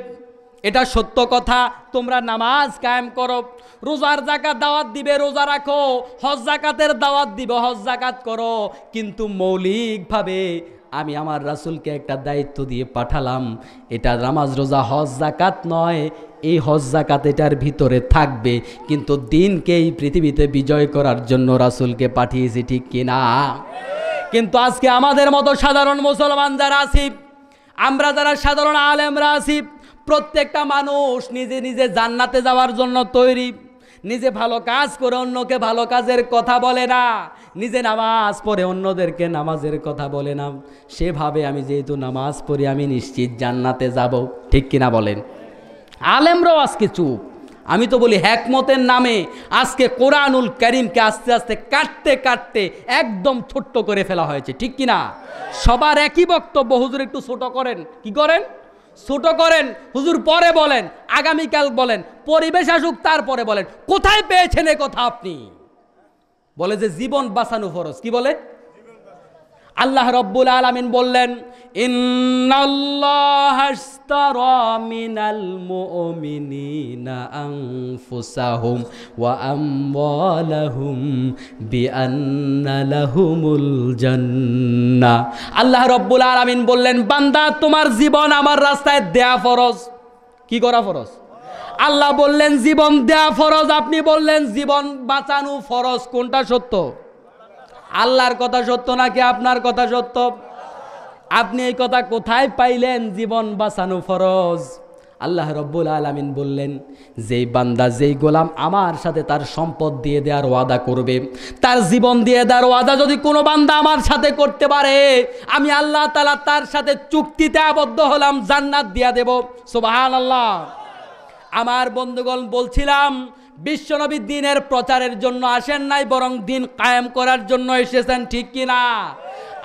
এটা সত্য কথা। তোমরা নামাজ কায়েম করো, রোজার যাকাত দাওয়াত দিবে, রোজা রাখো, হজ যাকাতের দাওয়াত দিবে, হজ যাকাত করো। কিন্তু মৌলিকভাবে আমি আমার রাসূলকে একটা দায়িত্ব দিয়ে পাঠালাম, এটা নামাজ রোজা হজ যাকাত নয়। এই হজ যাকাত এটার ভিতরে থাকবে, কিন্তু দিনকে এই পৃথিবীতে বিজয় করার জন্য রাসূলকে পাঠিয়েছি, ঠিক কিনা? কিন্তু আজকে আমাদের মতো সাধারণ মুসলমান যারা আছি, আমরা যারা সাধারণ আলেমরা আছি, প্রত্যেকটা মানুষ নিজে নিজে জান্নাতে যাওয়ার জন্য তৈরি। নিজে ভালো কাজ করে অন্যকে ভালো কাজের কথা বলে না, নিজে নামাজ পড়ে অন্যদেরকে নামাজের কথা বলে না। সেভাবে আমি যেহেতু নামাজ পড়ি আমি নিশ্চিত জান্নাতে যাব, ঠিক কিনা বলেন? আলেমরাও আজকে চুপ, আমি তো বলি হিকমতের নামে আজকে কোরআনুল কারীমকে আস্তে আস্তে কাটতে কাটতে একদম ছোট্ট করে ফেলা হয়েছে, ঠিক কি না? সবার একই বক্তব্য, হুজুর একটু ছোট করেন। কি করেন? ছোট করেন। হুজুর পরে বলেন, আগামীকাল বলেন, পরিবেশ আসুক তারপরে বলেন। কোথায় পেয়েছেন এ কথা আপনি? বলে যে জীবন বাঁচানো ফরজ। কি বলে? আল্লাহ রব্বুল আলামিন বললেন, ইন্নাল্লাহা আশতারা মিনাল মুমিনিনা আনফুসাহুম ওয়া আমওয়ালাহুম বিআন্না লাহুমুল জান্নাহ। আল্লাহ রব্বুল আলামিন বললেন, বান্দা তোমার জীবন আমার রাস্তায় দেয়া ফরজ। কি করা ফরজ? আল্লাহ বললেন জীবন দেয়া ফরজ, আপনি বললেন জীবন বাঁচানো ফরজ। কোনটা সত্য? আল্লাহর কথা সত্য নাকি আপনার কথা সত্য? আপনি এই কথা কোথায় পাইলেন? জীবন বাঁচানো ফরজ। আল্লাহ রব্বুল আলামিন বললেন, যেই বান্দা, যেই গোলাম আমার সাথে তার সম্পদ দিয়ে দেওয়ার ওয়াদা করবে, তার জীবন দিয়ে দেওয়ার ওয়াদা যদি কোনো বান্দা আমার সাথে করতে পারে, আমি আল্লাহ তাআলা তার সাথে চুক্তিতে আবদ্ধ হলাম, জান্নাত দিয়া দেব। সুবহানাল্লাহ। আমার বন্ধুগণ, বলছিলাম বিশ্বনবী দ্বীনের প্রচারের জন্য আসেন নাই, বরং দ্বীন কায়েম করার জন্য এসেছেন, ঠিক কি না?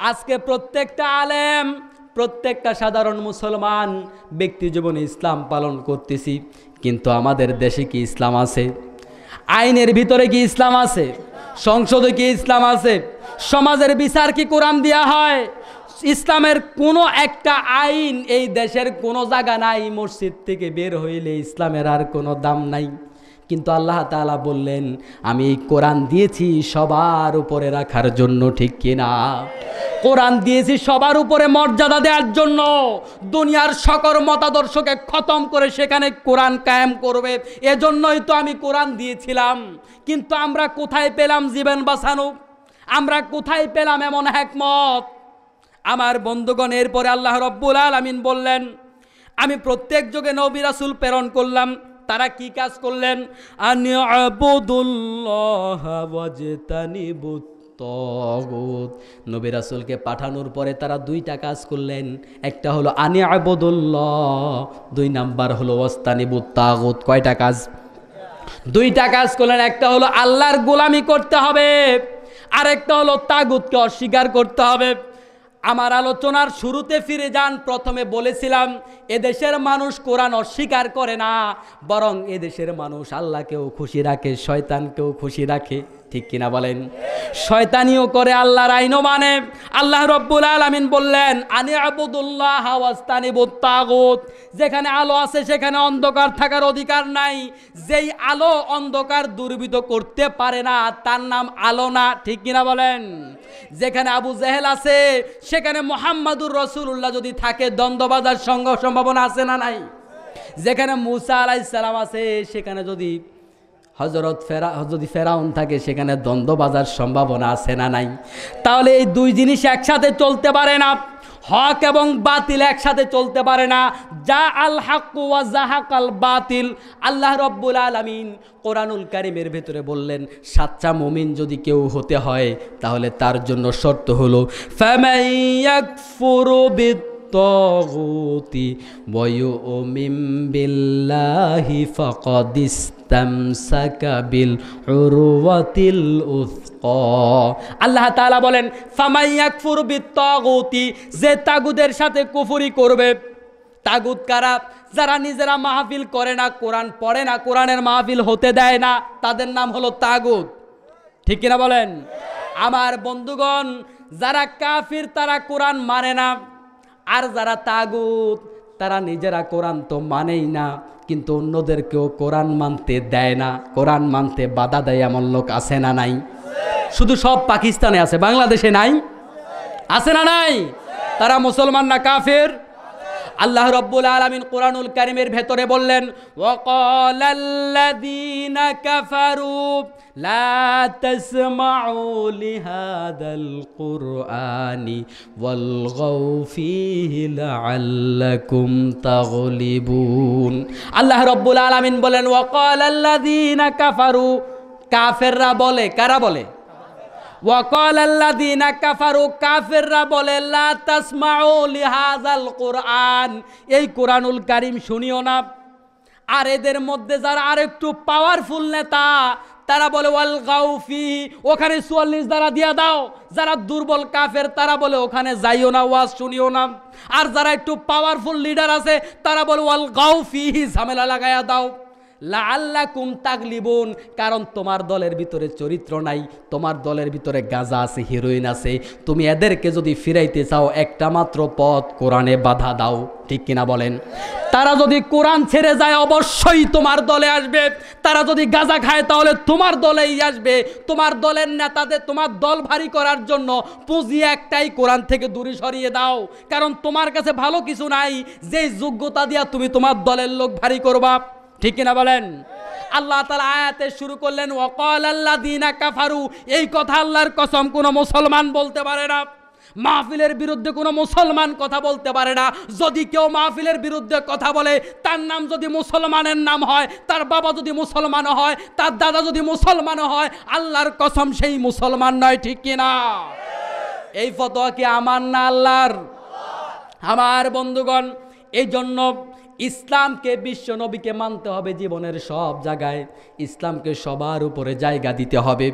আজকে প্রত্যেকটা আলেম, প্রত্যেকটা সাধারণ মুসলমান ব্যক্তি জীবনে ইসলাম পালন করতেছি, কিন্তু আমাদের দেশে কি ইসলাম আছে? আইনের ভিতরে কি ইসলাম আছে? সংসদে কি ইসলাম আছে? সমাজের বিচার কি কোরআন দেয়া হয়? ইসলামের কোনো একটা আইন এই দেশের কোনো জায়গা নাই। মসজিদ থেকে বের হইলে ইসলামের আর কোনো দাম নাই। কিন্তু আল্লাহ তাআলা বললেন, আমি এই কোরআন দিয়েছি সবার উপরে রাখার জন্য, ঠিক কিনা? কোরআন দিয়েছি সবার উপরে মর্যাদা দেওয়ার জন্য। দুনিয়ার সকল মতাদর্শকে খতম করে সেখানে কোরআন কায়েম করবে, এজন্যই তো আমি কোরআন দিয়েছিলাম। কিন্তু আমরা কোথায় পেলাম জীবন বাঁচানো? আমরা কোথায় পেলাম এমন হিকমত? আমার বন্ধুগণ, এরপরে আল্লাহ রব্বুল আলামিন বললেন, আমি প্রত্যেক যুগে নবী রাসূল প্রেরণ করলাম। তারা কি কাজ করলেন? আনি'বুদুল্লাহ ওয়াজতানিবুত তাগুত। নবী রাসূলকে পাঠানোর পরে তারা দুইটা কাজ করলেন। একটা হলো আনি'বুদুল্লাহ, দুই নাম্বার হলো ওয়াজতানিবুত তাগুত। কয়টা কাজ? দুইটা কাজ করলেন। একটা হলো আল্লাহর গোলামি করতে হবে, আরেকটা হলো তাগুতকে অস্বীকার করতে হবে। আমার আলোচনার শুরুতে ফিরে যান। প্রথমে বলেছিলাম এদেশের মানুষ কোরআন অস্বীকার করে না, বরং এদেশের মানুষ আল্লাহকেও খুশি রাখে, শয়তানকেও খুশি রাখে, ঠিক কিনা বলেন? শয়তানিও করে, আল্লাহর আইনও মানে। আল্লাহ রব্বুল আলামিন বললেন, আনি'বুদুল্লাহ ওয়াজতানিবুত তাগুত। যেখানে আলো আছে সেখানে অন্ধকার থাকার অধিকার নাই। যেই আলো অন্ধকার দূরীভূত করতে পারে না তার নাম আলো না, ঠিক কিনা বলেন? যেখানে আবু জেহেল আছে সেখানে মুহাম্মাদুর রাসূলুল্লাহ যদি থাকে, দ্বন্দ্ববাজার সম্ভাবনা আছে না নাই? যেখানে মুসা আলাইহিস সালাম আছে সেখানে যদি যদি ফেরাউন থাকে সেখানে দ্বন্দ্ব বাজার সম্ভাবনা আছে না নাই? তাহলে এই দুই জিনিস একসাথে চলতে পারে না। হক এবং বাতিল একসাথে চলতে পারে না। যা আল হক ওয়া জাহাকাল বাতিল। আল্লাহ রব্বুল আলামিন কোরআনুল কারীমের ভেতরে বললেন, সাচ্চা মুমিন যদি কেউ হতে হয় তাহলে তার জন্য শর্ত হলো ফামান ইয়াকফুরু বিত-তাগুতি ওয়া ইউমিন বিল্লাহি ফাকাদ ইসতামসাকা বিল উরওয়াতিল উসকা। আল্লাহ তাআলা বলেন, ফামান ইয়াকফুরু বিত-তাগুতি, যে তাগুদের সাথে কুফরি করবে। তাগুত কারা? যারা নিজেরা মাহফিল করে না, কোরআন পড়ে না, কোরআনের মাহফিল হতে দেয় না, তাদের নাম হলো তাগুত, ঠিক কিনা বলেন? আমার বন্ধুগণ, যারা কাফির তারা কোরআন মানে না, আর যারা তাগুত তারা নিজেরা কোরআন তো মানেই না, কিন্তু অন্যদেরকেও কোরআন মানতে দেয় না, কোরআন মানতে বাধা দেয়। এমন লোক আছে না নাই? শুধু সব পাকিস্তানে আছে, বাংলাদেশে নাই? আছে না নাই? তারা মুসলমান না কাফের? আল্লাহ রব্বুল আলামিন কোরআনুল কারীমের ভেতরে বললেন, ওয়াকালাল্লাযীনা কাফারু লা তাসমাউ লিহাদাল কুরআনি ওয়ালগাউ ফীহি লাআল্লাকুম তাগলিবুন। আল্লাহ রব্বুল আলামিন বলেন, ওয়াকালাল্লাযীনা কাফারু, কাফেররা বলে। কারা বলে? ওয়াকালাল্লাযীনা কাফারু, কাফেররা বলে, লা তাসমাউ লিহাযাল কুরআন, এই কোরআনুল কারীম শুনিও না। আর এদের মধ্যে যারা আরেকটু পাওয়ারফুল নেতা তারা বলে ওয়াল গাউফি, ওখানে 44 দ্বারা দিয়া দাও। যারা দুর্বল কাফের তারা বলে ওখানে যাইও না, ওয়াজ শুনিও না। আর যারা একটু পাওয়ারফুল লিডার আছে তারা বলে ওয়াল গাউফি, ঝামেলা লাগায়া দাও। লাআল্লাকুম তাগলিবুন, কারণ তোমার দলের ভিতরে চরিত্র নাই, তোমার দলের ভিতরে গাঁজা আছে, হিরোইন আছে। তুমি এদেরকে যদি ফিরাইতে চাও একটা মাত্র পথ, কোরআনে বাধা দাও। ঠিক কিনা বলেন? তারা যদি কোরআন ছেড়ে যায় অবশ্যই তোমার দলে আসবে। তারা যদি গাঁজা খায় তাহলে তোমার দলেই আসবে। তোমার দলের নেতাদের তোমার দল ভারী করার জন্য পুঁজি একটাই, কোরআন থেকে দূরে সরিয়ে দাও। কারণ তোমার কাছে ভালো কিছু নাই যে যোগ্যতা দিয়া তুমি তোমার দলের লোক ভারী করবা। ঠিক কিনা বলেন? আল্লাহ তাআলা আয়াতে শুরু করলেন ওয়াকালাল্লাযীনা কাফারু। এই কথা আল্লাহর কসম কোনো মুসলমান বলতে পারে না। মাহফিলের বিরুদ্ধে কোনো মুসলমান কথা বলতে পারে না। যদি কেউ মাহফিলের বিরুদ্ধে কথা বলে, তার নাম যদি মুসলমানের নাম হয়, তার বাবা যদি মুসলমান হয়, তার দাদা যদি মুসলমান হয়, আল্লাহর কসম সেই মুসলমান নয়। ঠিক কিনা? এই ফতোয়া কি আমার না আল্লাহর? আমার বন্ধুগণ, এই জন্য ইসলামকে, বিশ্ব নবীকে মানতে হবে জীবনের সব জায়গায়। ইসলামকে সবার উপরে জায়গা দিতে হবে।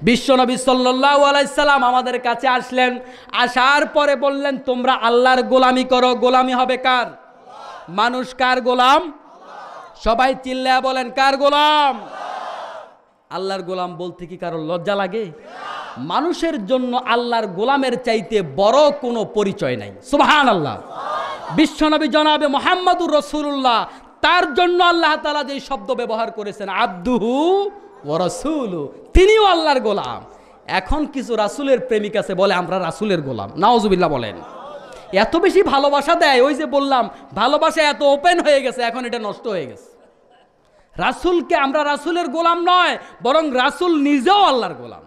বিশ্ব নবী সাল্লাল্লাহু আলাইহি সাল্লাম আমাদের কাছে আসলেন, আসার পরে বললেন তোমরা আল্লাহর গোলামি করো। গোলামি হবে কার? মানুষ কার গোলাম? সবাই চিল্লায়া বলেন কার গোলাম? আল্লাহর গোলাম বলতে কি কারো লজ্জা লাগে? মানুষের জন্য আল্লাহর গোলামের চাইতে বড় কোনো পরিচয় নাই। সুবহানাল্লাহ। বিশ্বনবী জনাবে মুহাম্মদুর রাসূলুল্লাহ, তার জন্য আল্লাহ তাআলা যে শব্দ ব্যবহার করেছেন আবদুহু ওয়া রাসূলু, তিনিও আল্লাহর গোলাম। এখন কিছু রাসূলের প্রেমিক আছে, বলে আমরা রাসূলের গোলাম। নাউজুবিল্লাহ বলেন। এত বেশি ভালোবাসা দেয়, ওই যে বললাম ভালোবাসা এত ওপেন হয়ে গেছে, এখন এটা নষ্ট হয়ে গেছে। রাসূলকে আমরা রাসূলের গোলাম নয়, বরং রাসূল নিজেও আল্লাহর গোলাম।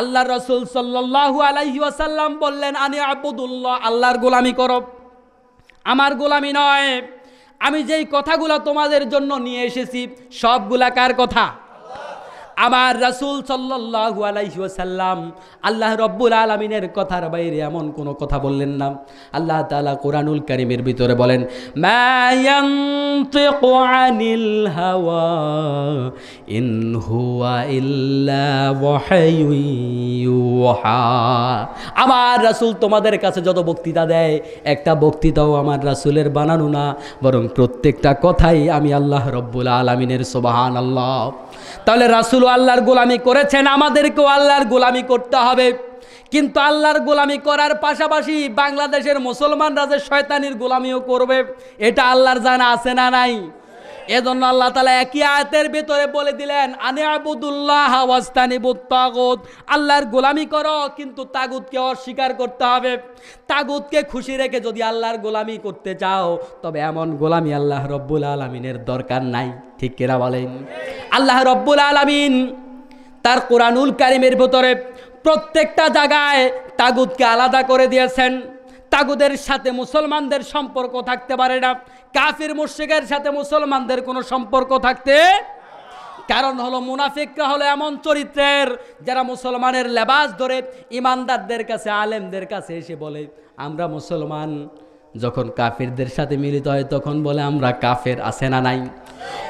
আল্লাহ রাসূল সাল্লাল্লাহু আলাইহি ওয়াসাল্লাম বললেন আনি আবুদুল্লাহ, আল্লাহর গোলামি করো, আমার গোলামি নয়। আমি যেই কথাগুলো তোমাদের জন্য নিয়ে এসেছি সবগুলা কার কথা? আমার রাসূল সাল্লাল্লাহু আলাইহি ওয়াসাল্লাম আল্লাহ রাব্বুল আলামিনের কথার বাইরে এমন কোনো কথা বললেন না। আল্লাহ তাআলা কোরআনুল কারীমের ভিতরে বলেন মা ইয়ানতিকু আনিল হাওয়া ইন হুয়া ইল্লা ওয়াহয়ুন ইউহা। আমার রাসূল তোমাদের কাছে যত বক্তৃতা দেয়, একটা বক্তৃতাও আমার রাসূলের বানানো না, বরং প্রত্যেকটা কথাই আমি আল্লাহ রাব্বুল আলামিনের। সুবহানাল্লাহ। তাহলে রাসূল আল্লাহর গোলামি করেছেন, আমাদেরকেও আল্লাহর গোলামি করতে হবে। কিন্তু আল্লাহর গোলামি করার পাশাপাশি বাংলাদেশের মুসলমানরা যে শয়তানির গোলামিও করবে, এটা আল্লাহর জানা আছে না নাই? এজন্য আল্লাহ তাআলা একই আয়াতের ভিতরে বলে দিলেন আনি আবুদুল্লাহ ওয়াস্তানিবুত তাগুত, আল্লাহর গোলামি করো কিন্তু তাগুতকে অস্বীকার করতে হবে। তাগুতকে খুশি রেখে যদি আল্লাহর গোলামি করতে চাও, তবে এমন গোলামি আল্লাহ রব্বুল আলামিনের দরকার নাই। ঠিক কিনা বলেন? আল্লাহ রব্বুল আলামিন তার কোরআনুল কারীমের ভিতরে প্রত্যেকটা জায়গায় তাগুতকে আলাদা করে দিয়েছেন। তাগুদের সাথে মুসলমানদের সম্পর্ক থাকতে পারে না, কাফির মুশরিকের সাথে মুসলমানদের কোনো সম্পর্ক থাকতে, কারণ হলো মুনাফিকরা হলো এমন চরিত্রের যারা মুসলমানের লেবাস ধরে ইমানদারদের কাছে, আলেমদের কাছে এসে বলে আমরা মুসলমান, যখন কাফিরদের সাথে মিলিত হয় তখন বলে আমরা কাফের। আছে না নাই?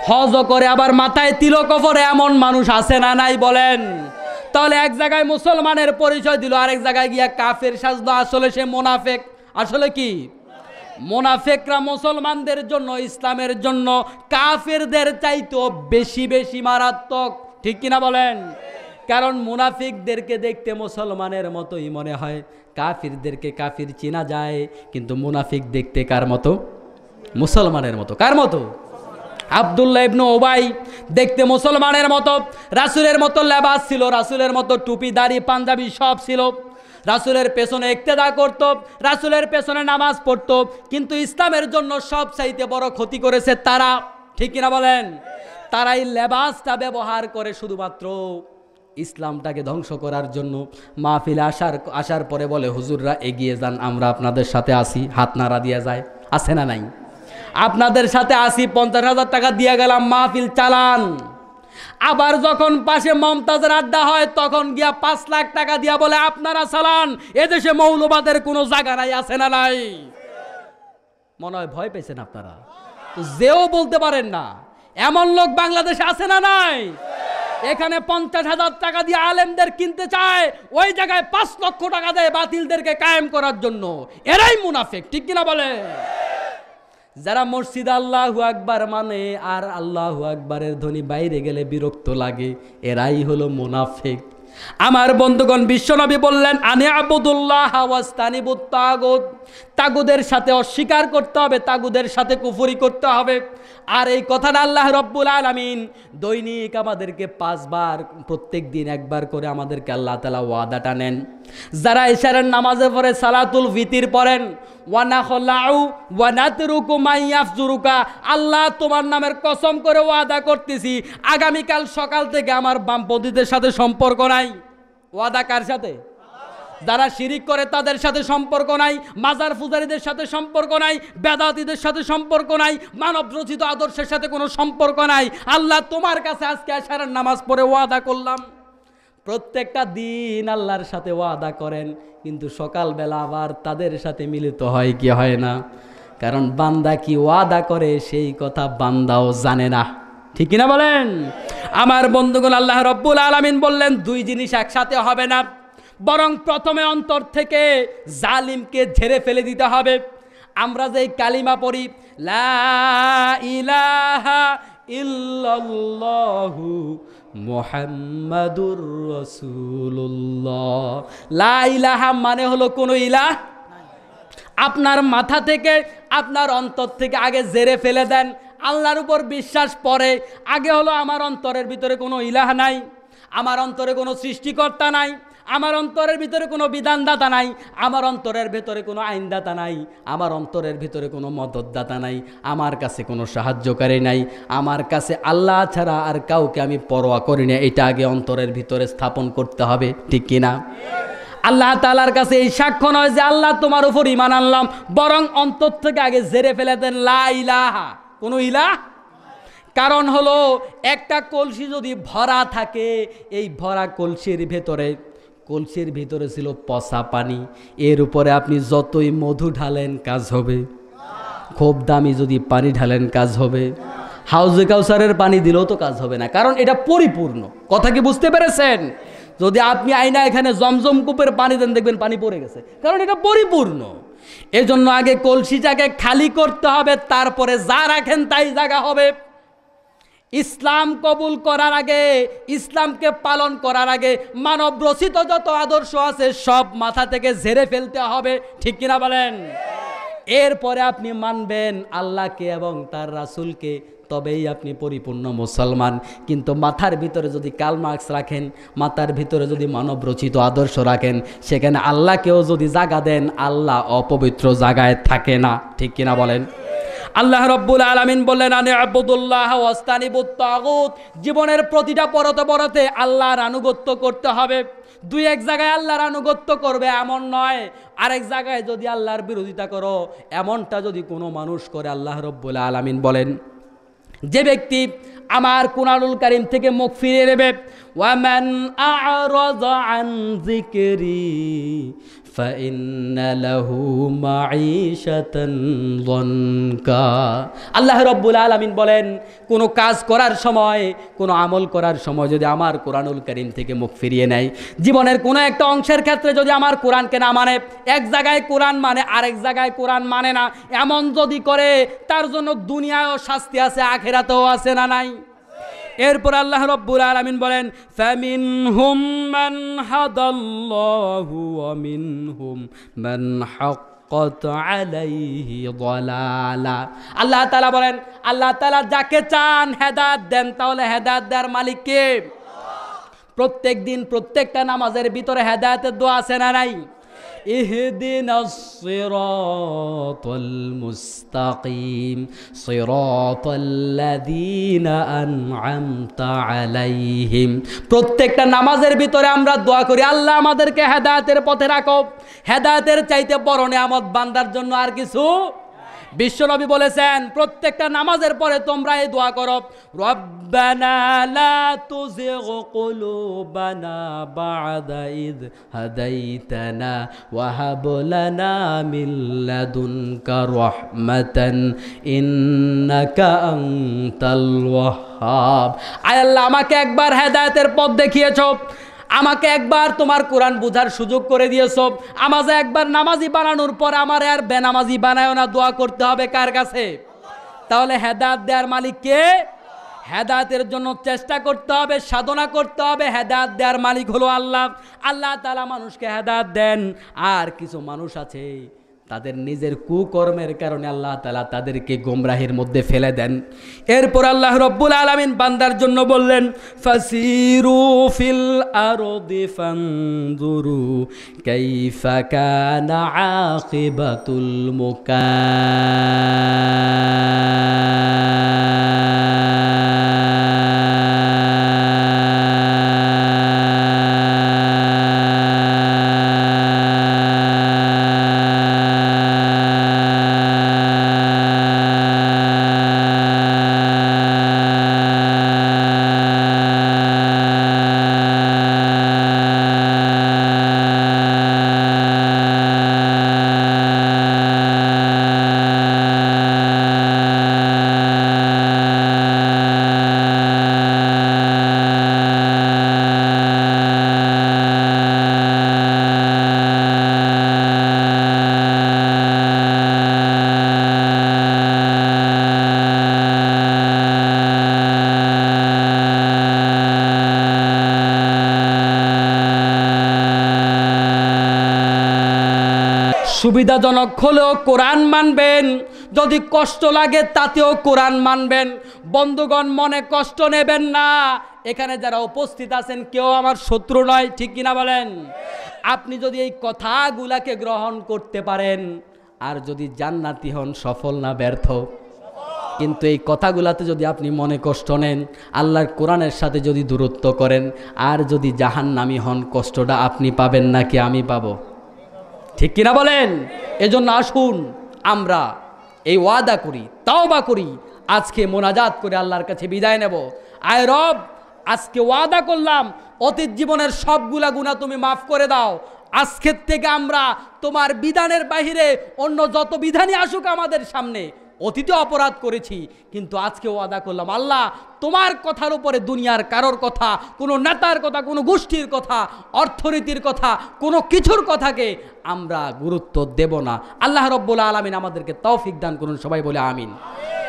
হজ করে আবার মাথায় তিলক পরে এমন মানুষ আছে না নাই বলেন? তাহলে এক জায়গায় মুসলমানের পরিচয় দিল, আরেক জায়গায় গিয়া কাফের সাজদা, আসলে সে মুনাফিক। আসলে কি? মুনাফিকরা মুসলমানদের জন্য, ইসলামের জন্য কাফেরদের চাইতেও বেশি বেশি মারাত্মক। ঠিক কিনা বলেন? কারণ মুনাফিকদেরকে দেখতে মুসলমানের মতোই মনে হয়, কাফিরদেরকে কাফির চেনা যায়, কিন্তু মুনাফিক দেখতে কার মতো? মুসলমানের মতো। কার মতো? আব্দুল্লাহ ইবনে উবাই দেখতে মুসলমানের মতো, রাসূলের মতো লেবাস ছিল, রাসূলের মতো টুপি, দাড়ি, পাঞ্জাবি সব ছিল, রাসূলের পেছনে ইক্তেদা করত, রাসূলের পেছনে নামাজ পড়তো, কিন্তু ইসলামের জন্য সব চাইতে বড় ক্ষতি করেছে তারা। ঠিক কিনা বলেন? তারাই লেবাসটা ব্যবহার করে শুধুমাত্র ইসলামটাকে ধ্বংস করার জন্য। মাহফিলে আসার পরে বলে হুজুররা এগিয়ে যান, আমরা আপনাদের সাথে আসি, হাত নাড়া দিয়ে যায়। আছে না নাই? আপনাদের সাথে আসি, 50,000 টাকা দিয়ে গেলাম, মাহফিল চালান। আবার যখন পাশে মমতাজের আড্ডা হয় তখন গিয়া 5 লাখ টাকা দিয়া বলে আপনারা চালান, এদেশে মৌলবাদের কোনো জায়গা নাই। আছে না নাই? মনে হয় ভয় পেয়েছেন আপনারা, যেও বলতে পারেন না। এমন লোক বাংলাদেশে আছে না নাই? এখানে 50,000 টাকা দিয়ে আলেমদের কিনতে চায়, ওই জায়গায় 5 লক্ষ টাকা দেয় বাতিলদেরকে কায়েম করার জন্য। এরাই মুনাফিক, ঠিক কিনা বলে? যারা মসজিদ আল্লাহু আকবার মানে আর আল্লাহু আকবারের ধ্বনি বাইরে গেলে বিরক্ত লাগে, এরাই হলো মুনাফিক। আমার বন্ধুগণ, বিশ্বনবী বললেন আনে আবুদুল্লাহ ওয়াস্তানিবুত তাগুত, তাগুদের সাথে অস্বীকার করতে হবে, তাগুদের সাথে কুফরি করতে হবে। আর এই কথাটা আল্লাহ রব্বুল আলামিন দৈনিক আমাদেরকে 5 বার, প্রত্যেক দিন একবার করে আমাদেরকে আল্লাহ তাআলা ওয়াদাটা নেন। যারা ইশারের নামাজে পড়ে, সালাতুল ফিতির পড়েন, ওয়ানাখলাউ ওয়ানাতরুকু মাইয়াফজুরুকা, আল্লাহ তোমার নামের কসম করে ওয়াদা করতেছি আগামীকাল সকাল থেকে আমার বামপন্থীদের সাথে সম্পর্ক নাই। ওয়াদা কার সাথে? যারা শিরিক করে তাদের সাথে সম্পর্ক নাই, মাজার পূজারীদের সাথে সম্পর্ক নাই, বেদাতীদের সাথে সম্পর্ক নাই, মানব রচিত আদর্শের সাথে কোনো সম্পর্ক নাই। আল্লাহ তোমার কাছে আজকে এশারের নামাজ পড়ে ওয়াদা করলাম। প্রত্যেকটা দিন আল্লাহর সাথে ওয়াদা করেন, কিন্তু সকালবেলা আবার তাদের সাথে মিলিত হয় কি হয় না? কারণ বান্দা কি ওয়াদা করে সেই কথা বান্দাও জানে না, ঠিক কিনা বলেন? আমার বন্ধুগণ, আল্লাহ রব্বুল আলামিন বললেন 2 জিনিস একসাথে হবে না, বরং প্রথমে অন্তর থেকে জালিমকে ঝেড়ে ফেলে দিতে হবে। আমরা যে কালিমা পড়ি, লা ইলাহা ইল্লাল্লাহু মুহাম্মাদুর রাসূলুল্লাহ, লা ইলাহা মানে হলো কোনো ইলাহ। আপনার মাথা থেকে, আপনার অন্তর থেকে আগে ঝেড়ে ফেলে দেন, আল্লাহর উপর বিশ্বাস পড়ে। আগে হলো আমার অন্তরের ভিতরে কোনো ইলাহ নাই, আমার অন্তরে কোনো সৃষ্টিকর্তা নাই, আমার অন্তরের ভিতরে কোনো বিধানদাতা নাই, আমার অন্তরের ভিতরে কোনো আইনদাতা নাই, আমার অন্তরের ভিতরে কোনো মদতদাতা নাই, আমার কাছে কোনো সাহায্যকারী নাই, আমার কাছে আল্লাহ ছাড়া আর কাউকে আমি পরোয়া করি না। এটা আগে অন্তরের ভিতরে স্থাপন করতে হবে, ঠিক কিনা? আল্লাহ তাআলার কাছে এই সাক্ষ্য নয় যে আল্লাহ তোমার উপর ঈমান আনলাম, বরং অন্তর থেকে আগে ঝেড়ে ফেলে দেন লা ইলাহা, কোনো ইলাহ। কারণ হলো একটা কলসি যদি ভরা থাকে, এই ভরা কলসির ভিতরে ছিল পচা পানি, এর উপরে আপনি যতই মধু ঢালেন কাজ হবে, খুব দামি যদি পানি ঢালেন কাজ হবে, হাউজে কাউসারের পানি দিলেও তো কাজ হবে না, কারণ এটা পরিপূর্ণ। কথা কি বুঝতে পেরেছেন? যদি আপনি আয়না এখানে জমজম কূপের পানি দেন, দেখবেন পানি পড়ে গেছে, কারণ এটা পরিপূর্ণ। এজন্য আগে কলসিটাকে খালি করতে হবে, তারপরে যা রাখেন তাই জায়গা হবে। ইসলাম কবুল করার আগে, ইসলামকে পালন করার আগে মানব রচিত যত আদর্শ আছে সব মাথা থেকে ঝেড়ে ফেলতে হবে, ঠিক কিনা বলেন? এরপরে আপনি মানবেন আল্লাহকে এবং তার রাসূলকে, তবেই আপনি পরিপূর্ণ মুসলমান। কিন্তু মাথার ভিতরে যদি কালমার্ক্স রাখেন, মাথার ভিতরে যদি মানব রচিত আদর্শ রাখেন, সেখানে আল্লাহকেও যদি জায়গা দেন, আল্লাহ অপবিত্র জায়গায় থাকে না, ঠিক কিনা বলেন? আল্লাহ রব্বুল আলামিন বললেন আনে আবুদুল্লাহ ওয়াস্তানিবুত তাগুত, জীবনের প্রতিটা পরতে আল্লাহর আনুগত্য করতে হবে। 2-1 জায়গায় আল্লাহর আনুগত্য করবে এমন নয়, আরেক জায়গায় যদি আল্লাহর বিরোধিতা করো, এমনটা যদি কোনো মানুষ করে, আল্লাহ রব্বুল আলামিন বলেন যে ব্যক্তি আমার কুরআনুল কারীম থেকে মুখ ফিরিয়ে নেবে, ওয়ামান আ'রাযা আন যিকরি ফাইন্না লাহু মাঈশাতান যানকা। আল্লাহ রাব্বুল আলামিন বলেন, কোনো কাজ করার সময়, কোনো আমল করার সময় যদি আমার কুরআনুল কারীম থেকে মুখ ফিরিয়ে নেয়, জীবনের কোনো একটা অংশের ক্ষেত্রে যদি আমার কোরআনকে না মানে, এক জায়গায় কোরআন মানে আরেক জায়গায় কোরআন মানে না, এমন যদি করে, তার জন্য দুনিয়ায়ও শাস্তি আছে, আখিরাতেও আছে না নাই? এরপর আল্লাহ রাব্বুল আলামিন বলেন ফামিনহুম মান হাদাল্লাহু ওয়া মিনহুম মান হাক্কাত আলাইহি যালালা। আল্লাহ তাআলা বলেন, আল্লাহ তাআলা যাকে চান হেদায়েত দেন, তাহলে হেদায়েত দেওয়ার মালিক কে? প্রত্যেক দিন প্রত্যেকটা নামাজের ভিতরে হেদায়েতের দোয়া আছে না নাই? ইহদিনাস সিরাতাল মুস্তাকিম সিরাতাল্লাযীনা আন'আমতা আলাইহিম। প্রত্যেকটা নামাজের ভিতরে আমরা দোয়া করি, আল্লাহ আমাদেরকে হেদায়েতের পথে রাখো। হেদায়েতের চাইতে বড় নিয়ামত বান্দার জন্য আর কিছু। বিশ্বনবী বলেছেন প্রত্যেকটা নামাজের পরে তোমরা এই দোয়া করো, রব্বানা লা তুযিগ কুলুবানা বা'দা ইয হাদাইতানা ওয়া হাব লানা মিন লাদুনকা রাহমাতান ইন্নাকা আনতাল ওয়াহ্হাব। আয় আল্লাহ, আমাকে একবার হেদায়েতের পথ দেখিয়েছো, আমাকে একবার তোমার কোরআন বুঝার সুযোগ করে দিয়েছো, আমাকে একবার নামাজি বানানোর পর আমার আর বেনামাজি বানায়ও না। দোয়া করতে হবে কার কাছে? তাহলে হেদায়েত দেওয়ার মালিক কে? হেদায়েতের জন্য চেষ্টা করতে হবে, সাধনা করতে হবে। হেদায়েত দেওয়ার মালিক হলো আল্লাহ। আল্লাহ তাআলা মানুষকে হেদায়েত দেন। আর কিছু মানুষ আছে তাদের নিজের কুকর্মের কারণে আল্লাহ তাআলা তাদেরকে গোমরাহির মধ্যে ফেলে দেন। এরপর আল্লাহ রব্বুল আলামিন বান্দার জন্য বললেন, ফাসিরু ফিল আরদি ফানজুরু কাইফা কানা আকিবাতুল সুবিধাজনক হলেও কোরআন মানবেন, যদি কষ্ট লাগে তাতেও কোরআন মানবেন। বন্ধুগণ, মনে কষ্ট নেবেন না। এখানে যারা উপস্থিত আছেন কেউ আমার শত্রু নয়, ঠিক কিনা বলেন? আপনি যদি এই কথাগুলাকে গ্রহণ করতে পারেন, আর যদি জান্নাতি হন, সফল না ব্যর্থ? কিন্তু এই কথাগুলাতে যদি আপনি মনে কষ্ট নেন, আল্লাহর কোরআনের সাথে যদি দূরত্ব করেন, আর যদি জাহান্নামী হন, কষ্টটা আপনি পাবেন নাকি আমি পাবো? ঠিক কিনা বলেন? এজন্য আসুন আমরা এই ওয়াদা করি, তাওবা করি, আজকে মোনাজাত করে আল্লাহর কাছে বিদায় নেব। আয় রব, আজকে ওয়াদা করলাম অতীত জীবনের সবগুলা গুনাহ তুমি মাফ করে দাও। আজকের থেকে আমরা তোমার বিধানের বাহিরে অন্য যত বিধানই আসুক আমাদের সামনে, অতীতে অপরাধ করেছি, কিন্তু আজকে ওয়াদা করলাম আল্লাহ তোমার কথার উপরে দুনিয়ার কারোর কথা, কোনো নেতার কথা, কোনো গোষ্ঠীর কথা, অর্থনীতির কথা, কোনো কিছুর কথাকে আমরা গুরুত্ব দেব না। আল্লাহ রব্বুল আলামিন আমাদেরকে তৌফিক দান করুন। সবাই বলে আমিন।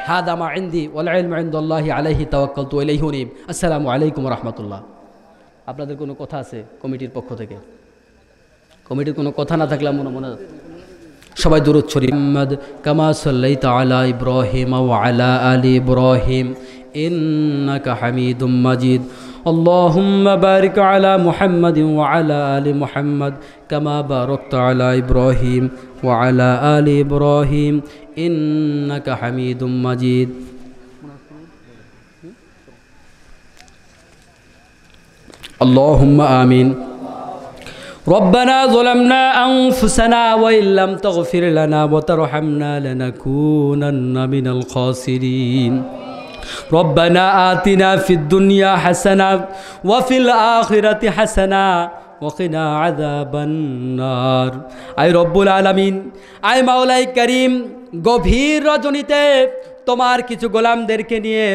হাদা মা ইনদি ওয়াল ইলমু ইনদাল্লাহি আলাইহি তাওয়াক্কালতু ওয়া ইলাইহি উনীব। আসসালামু আলাইকুম ওয়া রাহমাতুল্লাহ। আপনাদের কোনো কথা আছে কমিটির পক্ষ থেকে? কমিটির কোনো কথা না থাকলে মনে সবাই দুরূদ শরীফ। মুহাম্মদ কামা সাল্লাইতা আলা ইব্রাহিম ওয়া আলা আলি ইব্রাহিম ইন্নাকা হামিদুম মাজিদ। আল্লাহুম্মা বারিক আলা মুহাম্মাদিন ওয়া আলা আলি মুহাম্মদ কামা বারাকতা আলা ইব্রাহিম ওয়া আলা আলি ইব্রাহিম ইন্নাকা হামিদুম মাজিদ। আল্লাহুম্মা আমিন। ربنا ظلمنا أنفسنا وإن لم تغفر لنا وترحمنا لنكونن من الخاسرين ربنا آتنا في الدنيا حسنة وفي الآخرة حسنة وقنا عذاب النار। আয় রব্বুল আলামিন, আয় মাওলাই করিম, গভীর রজনীতে তোমার কিছু গোলামদেরকে নিয়ে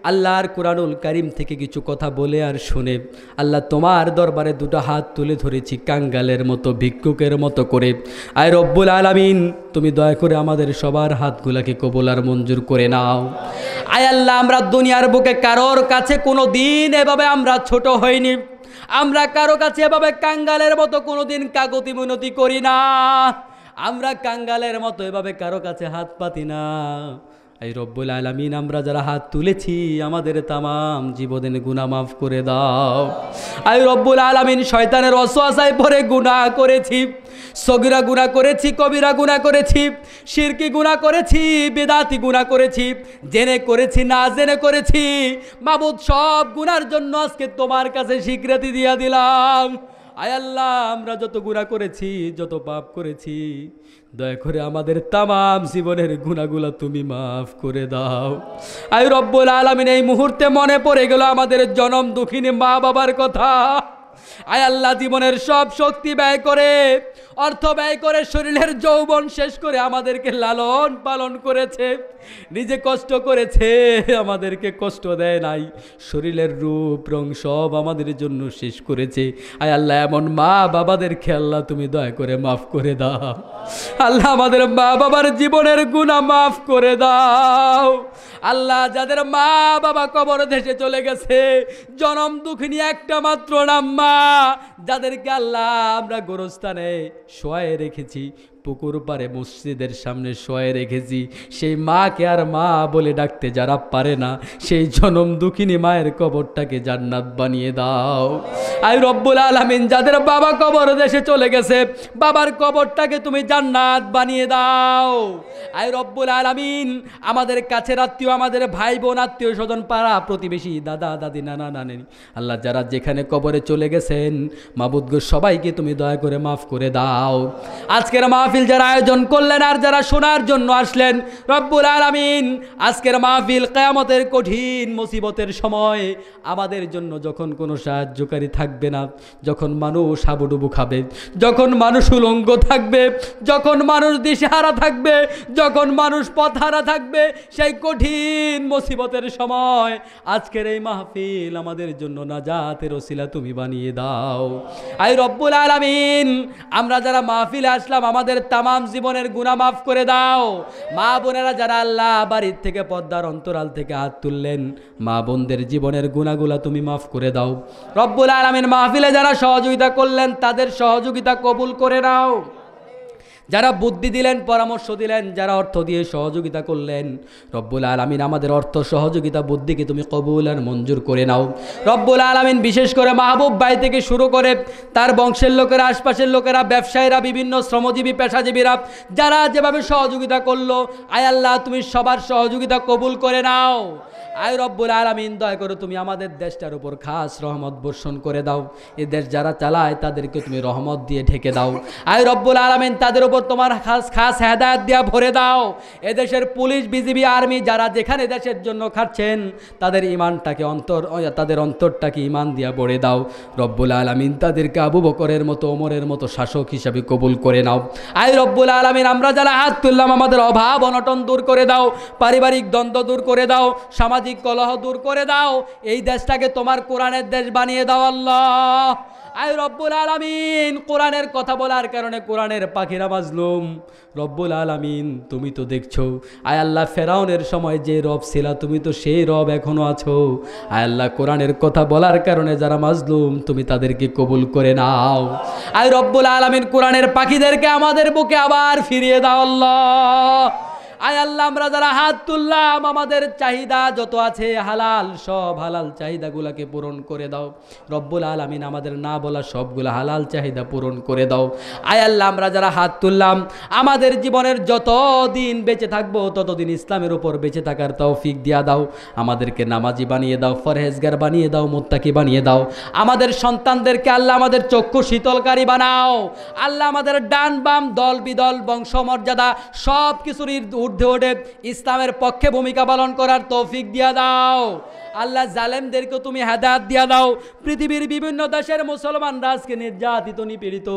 আল্লাহর কুরআনুল কারীম থেকে কিছু কথা বলে আর শুনে আল্লাহ তোমার দরবারে দুটো হাত তুলে ধরেছি কাঙ্গালের মতো, ভিক্ষুকের মতো করে। আয় রব্বুল আলামিন, তুমি দয়া করে আমাদের সবার হাতগুলাকে কবুল আর মঞ্জুর করে নাও। আয় আল্লাহ, আমরা দুনিয়ার বুকে কারোর কাছে কোনো দিন এভাবে আমরা ছোট হইনি, আমরা কারো কাছে এভাবে কাঙ্গালের মতো কোনো দিন কাকুতি মিনতি করি না, আমরা কাঙ্গালের মতো এভাবে কারো কাছে হাত পাতি না। এই রব্বুল আলামিন, আমরা যারা হাত তুলেছি আমাদের তামাম জীবনের গুনাহ মাফ করে দাও। এই রব্বুল আলামিন, শয়তানের ওয়াসওয়াসায় পড়ে গুনাহ করেছি, সগীরা গুনাহ করেছি, কবিরা গুনাহ করেছি, শিরকি গুনাহ করেছি, বিদআতি গুনাহ করেছি, জেনে করেছি না জেনে করেছি। মাবুদ, সব গুনার জন্য আজকে তোমার কাছে স্বীকৃতি দিয়ে দিলাম। আয় আল্লাহ, আমরা যত গুনাহ করেছি, যত পাপ করেছি, দয়া করে আমাদের তামাম জীবনের গুনাহগুলো তুমি মাফ করে দাও। আয় রব্বুল আলামিন, এই মুহূর্তে মনে পড়ে গেল আমাদের জনম দুঃখিনী মা বাবার কথা। আয় আল্লাহ, জীবনের সব শক্তি ব্যয় করে, অর্থ ব্যয় করে, শরীরের যৌবন শেষ করে আমাদেরকে লালন পালন করেছে, নিজে কষ্ট করেছে, আমাদেরকে কষ্ট দেয় নাই, শরীরের রূপ রং সব আমাদের জন্য শেষ করেছে। আয় আল্লাহ, এমন মা বাবাদেরকে আল্লাহ তুমি দয়া করে মাফ করে দাও। আল্লাহ, আমাদের মা বাবার জীবনের গুনাহ মাফ করে দাও। আল্লাহ, যাদের মা বাবা কবর দেশে চলে গেছে, জনম দুঃখিনী একটা মাত্র নাম মা, যাদেরকে আল্লাহ আমরা গোরস্থানে শোয়ায়ে রেখেছি, পুকুর পাড়ে মসজিদের সামনে শোয়ায়ে রেখেছি, সেই মাকে আর মা বলে ডাকতে যারা পারে না, সেই জনম দুঃখিনী মায়ের কবরটাকে জান্নাত বানিয়ে দাও। আয় রব্বুল আলামিন, যাদের বাবা কবর দেশে চলে গেছে, বাবার কবরটাকে তুমি জান্নাত বানিয়ে দাও। আয় রব্বুল আলামিন, আমাদের কাছের আত্মীয়, আমাদের ভাই বোন, আত্মীয় স্বজন, পাড়া প্রতিবেশী, দাদা দাদি, নানা নানি, আল্লাহ যারা যেখানে কবরে চলে গেছেন, মাবুদ গো সবাইকে তুমি দয়া করে মাফ করে দাও। আজকের মাহফিল যারা আয়োজন করলেন আর যারা শোনার জন্য আসলেন, রব্বুল আলামিন, আজকের মাহফিল কিয়ামতের কঠিন মুসিবতের সময় আমাদের জন্য যখন কোনো সাহায্যকারী থাকবে না, যখন মানুষ হাবুডুবু খাবে, যখন মানুষ উলঙ্গ থাকবে, যখন মানুষ দিশেহারা থাকবে, যখন মানুষ পথহারা থাকবে, সেই কঠিন মুসিবতের সময় আজকের এই মাহফিল আমাদের জন্য নাজাতের ওসিলা তুমি বানিয়ে দাও। আয় রব্বুল আলামিন, আমরা যারা মাহফিলে আসলাম, আমাদের তামাম জীবনের গুনাহ মাফ করে দাও। মা বোনেরা যারা আল্লাহ বাড়ির থেকে পর্দার অন্তরাল থেকে হাত তুললেন, মা বোনদের জীবনের গুনাহগুলা তুমি মাফ করে দাও। রব্বুল আলামিন, মাহফিলে যারা সহযোগিতা করলেন, তাদের সহযোগিতা কবুল করে নাও। যারা বুদ্ধি দিলেন, পরামর্শ দিলেন, যারা অর্থ দিয়ে সহযোগিতা করলেন, রব্বুল আলামিন, আমাদের অর্থ সহযোগিতা বুদ্ধিকে তুমি কবুল আর মঞ্জুর করে নাও। রব্বুল আলামিন, বিশেষ করে মাহবুব ভাই থেকে শুরু করে তার বংশের লোকেরা, আশপাশের লোকেরা, ব্যবসায়ীরা, বিভিন্ন শ্রমজীবী পেশাজীবীরা, যারা যেভাবে সহযোগিতা করলো, আয় আল্লাহ তুমি সবার সহযোগিতা কবুল করে নাও। আয় রব্বুল আলামিন, দয়া করে তুমি আমাদের দেশটার উপর খাস রহমত বর্ষণ করে দাও। এই দেশ যারা চালায় তাদেরকে তুমি রহমত দিয়ে ঢেকে দাও। আয় রব্বুল আলামিন, তাদের উপর তোমার খাস খাস হেদায়েত দিয়া ভরে দাও। এদেশের পুলিশ, বিজিবি, আর্মি যারা যেখানে দেশের জন্য খাটছেন, তাদের ইমানটাকে তাদের অন্তরটাকে ইমান দিয়া ভরে দাও। রব্বুল আলামিন, তাদেরকে আবু বকরের মতো, ওমরের মতো শাসক হিসাবে কবুল করে নাও। আয় রব্বুল আলামিন, আমরা যারা হাত তুললাম, আমাদের অভাব অনটন দূর করে দাও, পারিবারিক দ্বন্দ্ব দূর করে দাও, সামাজিক কলহ দূর করে দাও। এই দেশটাকে তোমার কোরআনের দেশ বানিয়ে দাও আল্লাহ। আয় রব্বুল আলামিন, কোরআনের কথা বলার কারণে কোরআনের পাখিরা মাজলুম। রব্বুল আলামিন, তুমি তো দেখছো। আয় আল্লাহ, ফেরাউনের সময় যে রব ছিল, তুমি তো সেই রব এখনো আছো। আয় আল্লাহ, কোরআনের কথা বলার কারণে যারা মাজলুম, তুমি তাদেরকে কবুল করে নাও। আয় রব্বুল আলামিন, কোরআনের পাখিদেরকে আমাদের বুকে আবার ফিরিয়ে দাও আল্লাহ। আয় আল্লাহ, আমরা যারা হাত তুললাম, আমাদের চাহিদা যত আছে হালাল, সব হালাল চাহিদাগুলোকে পূরণ করে দাও। রব্বুল আলামিন, আমাদের না বলা সবগুলো হালাল চাহিদা পূরণ করে দাও। আয় আল্লাহ, আমরা যারা হাত তুললাম, আমাদের জীবনের যত দিন বেঁচে থাকবো, ততদিন ইসলামের উপর বেঁচে থাকার তৌফিক দিয়া দাও। আমাদেরকে নামাজি বানিয়ে দাও, পরহেজগার বানিয়ে দাও, মুত্তাকি বানিয়ে দাও। আমাদের সন্তানদেরকে আল্লাহ আমাদের চক্ষু শীতলকারী বানাও। আল্লাহ, আমাদের ডান বাম, দল বিদল, বংশমর্যাদা সব কিছুর ঊর্ধ্বে ওঠে ইসলামের পক্ষে ভূমিকা পালন করার তৌফিক দিয়া দাও। আল্লাহ, জালেমদেরকে তুমি হেদায়েত দিয়া দাও। পৃথিবীর বিভিন্ন দেশের মুসলমানরা আজকে নির্যাতিত, নিপীড়িত,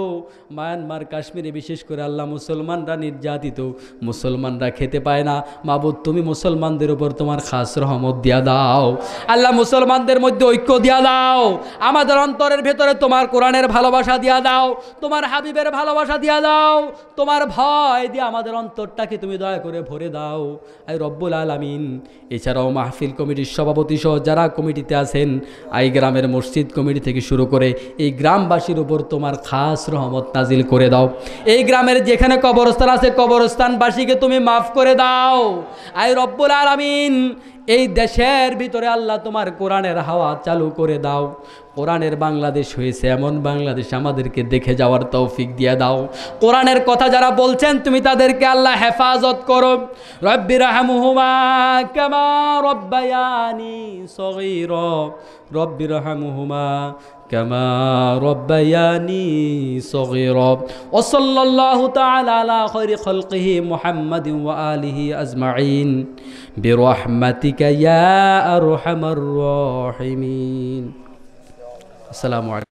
মায়ানমার, কাশ্মীরে বিশেষ করে আল্লাহ মুসলমানরা নির্যাতিত, মুসলমানরা খেতে পায় না। মাবুদ, তুমি মুসলমানদের উপর তোমার খাস রহমত দিয়া দাও। আল্লাহ, মুসলমানদের মধ্যে ঐক্য দিয়া দাও। আমাদের অন্তরের ভেতরে তোমার কোরআনের ভালোবাসা দিয়া দাও, তোমার হাবিবের ভালোবাসা দিয়া দাও, তোমার ভয় দিয়ে আমাদের অন্তরটাকে তুমি দয়া করে ভরে দাও। আয় রব্বুল আলামিন, এছাড়াও মাহফিল কমিটির সভাপতি সহ যারা কমিটিতে আছেন, আই গ্রামের মসজিদ কমিটি থেকে শুরু করে এই গ্রামবাসীর উপর তোমার খাস রহমত নাজিল করে দাও। এই গ্রামের যেখানে কবরস্থান আছে, কবরস্থানবাসীকে তুমি মাফ করে দাও। আয় রব্বুল আলামিন, এই দেশের ভিতরে আল্লাহ তোমার কোরআনের হাওয়া চালু করে দাও। কোরআনের বাংলাদেশ হয়েছে, এমন বাংলাদেশ আমাদেরকে দেখে যাওয়ার তৌফিক দিয়ে দাও। কোরআনের কথা যারা বলছেন, তুমি তাদেরকে আল্লাহ হেফাজত করো। রব্বিরহামহুমা কামা রব্বায়ানি সগীরা, রব্বিরহামহুমা كما ربياني صغيرا وصلى الله تعالى على خير خلقه محمد وآله أجمعين برحمتك يا أرحم الراحمين. السلام عليكم.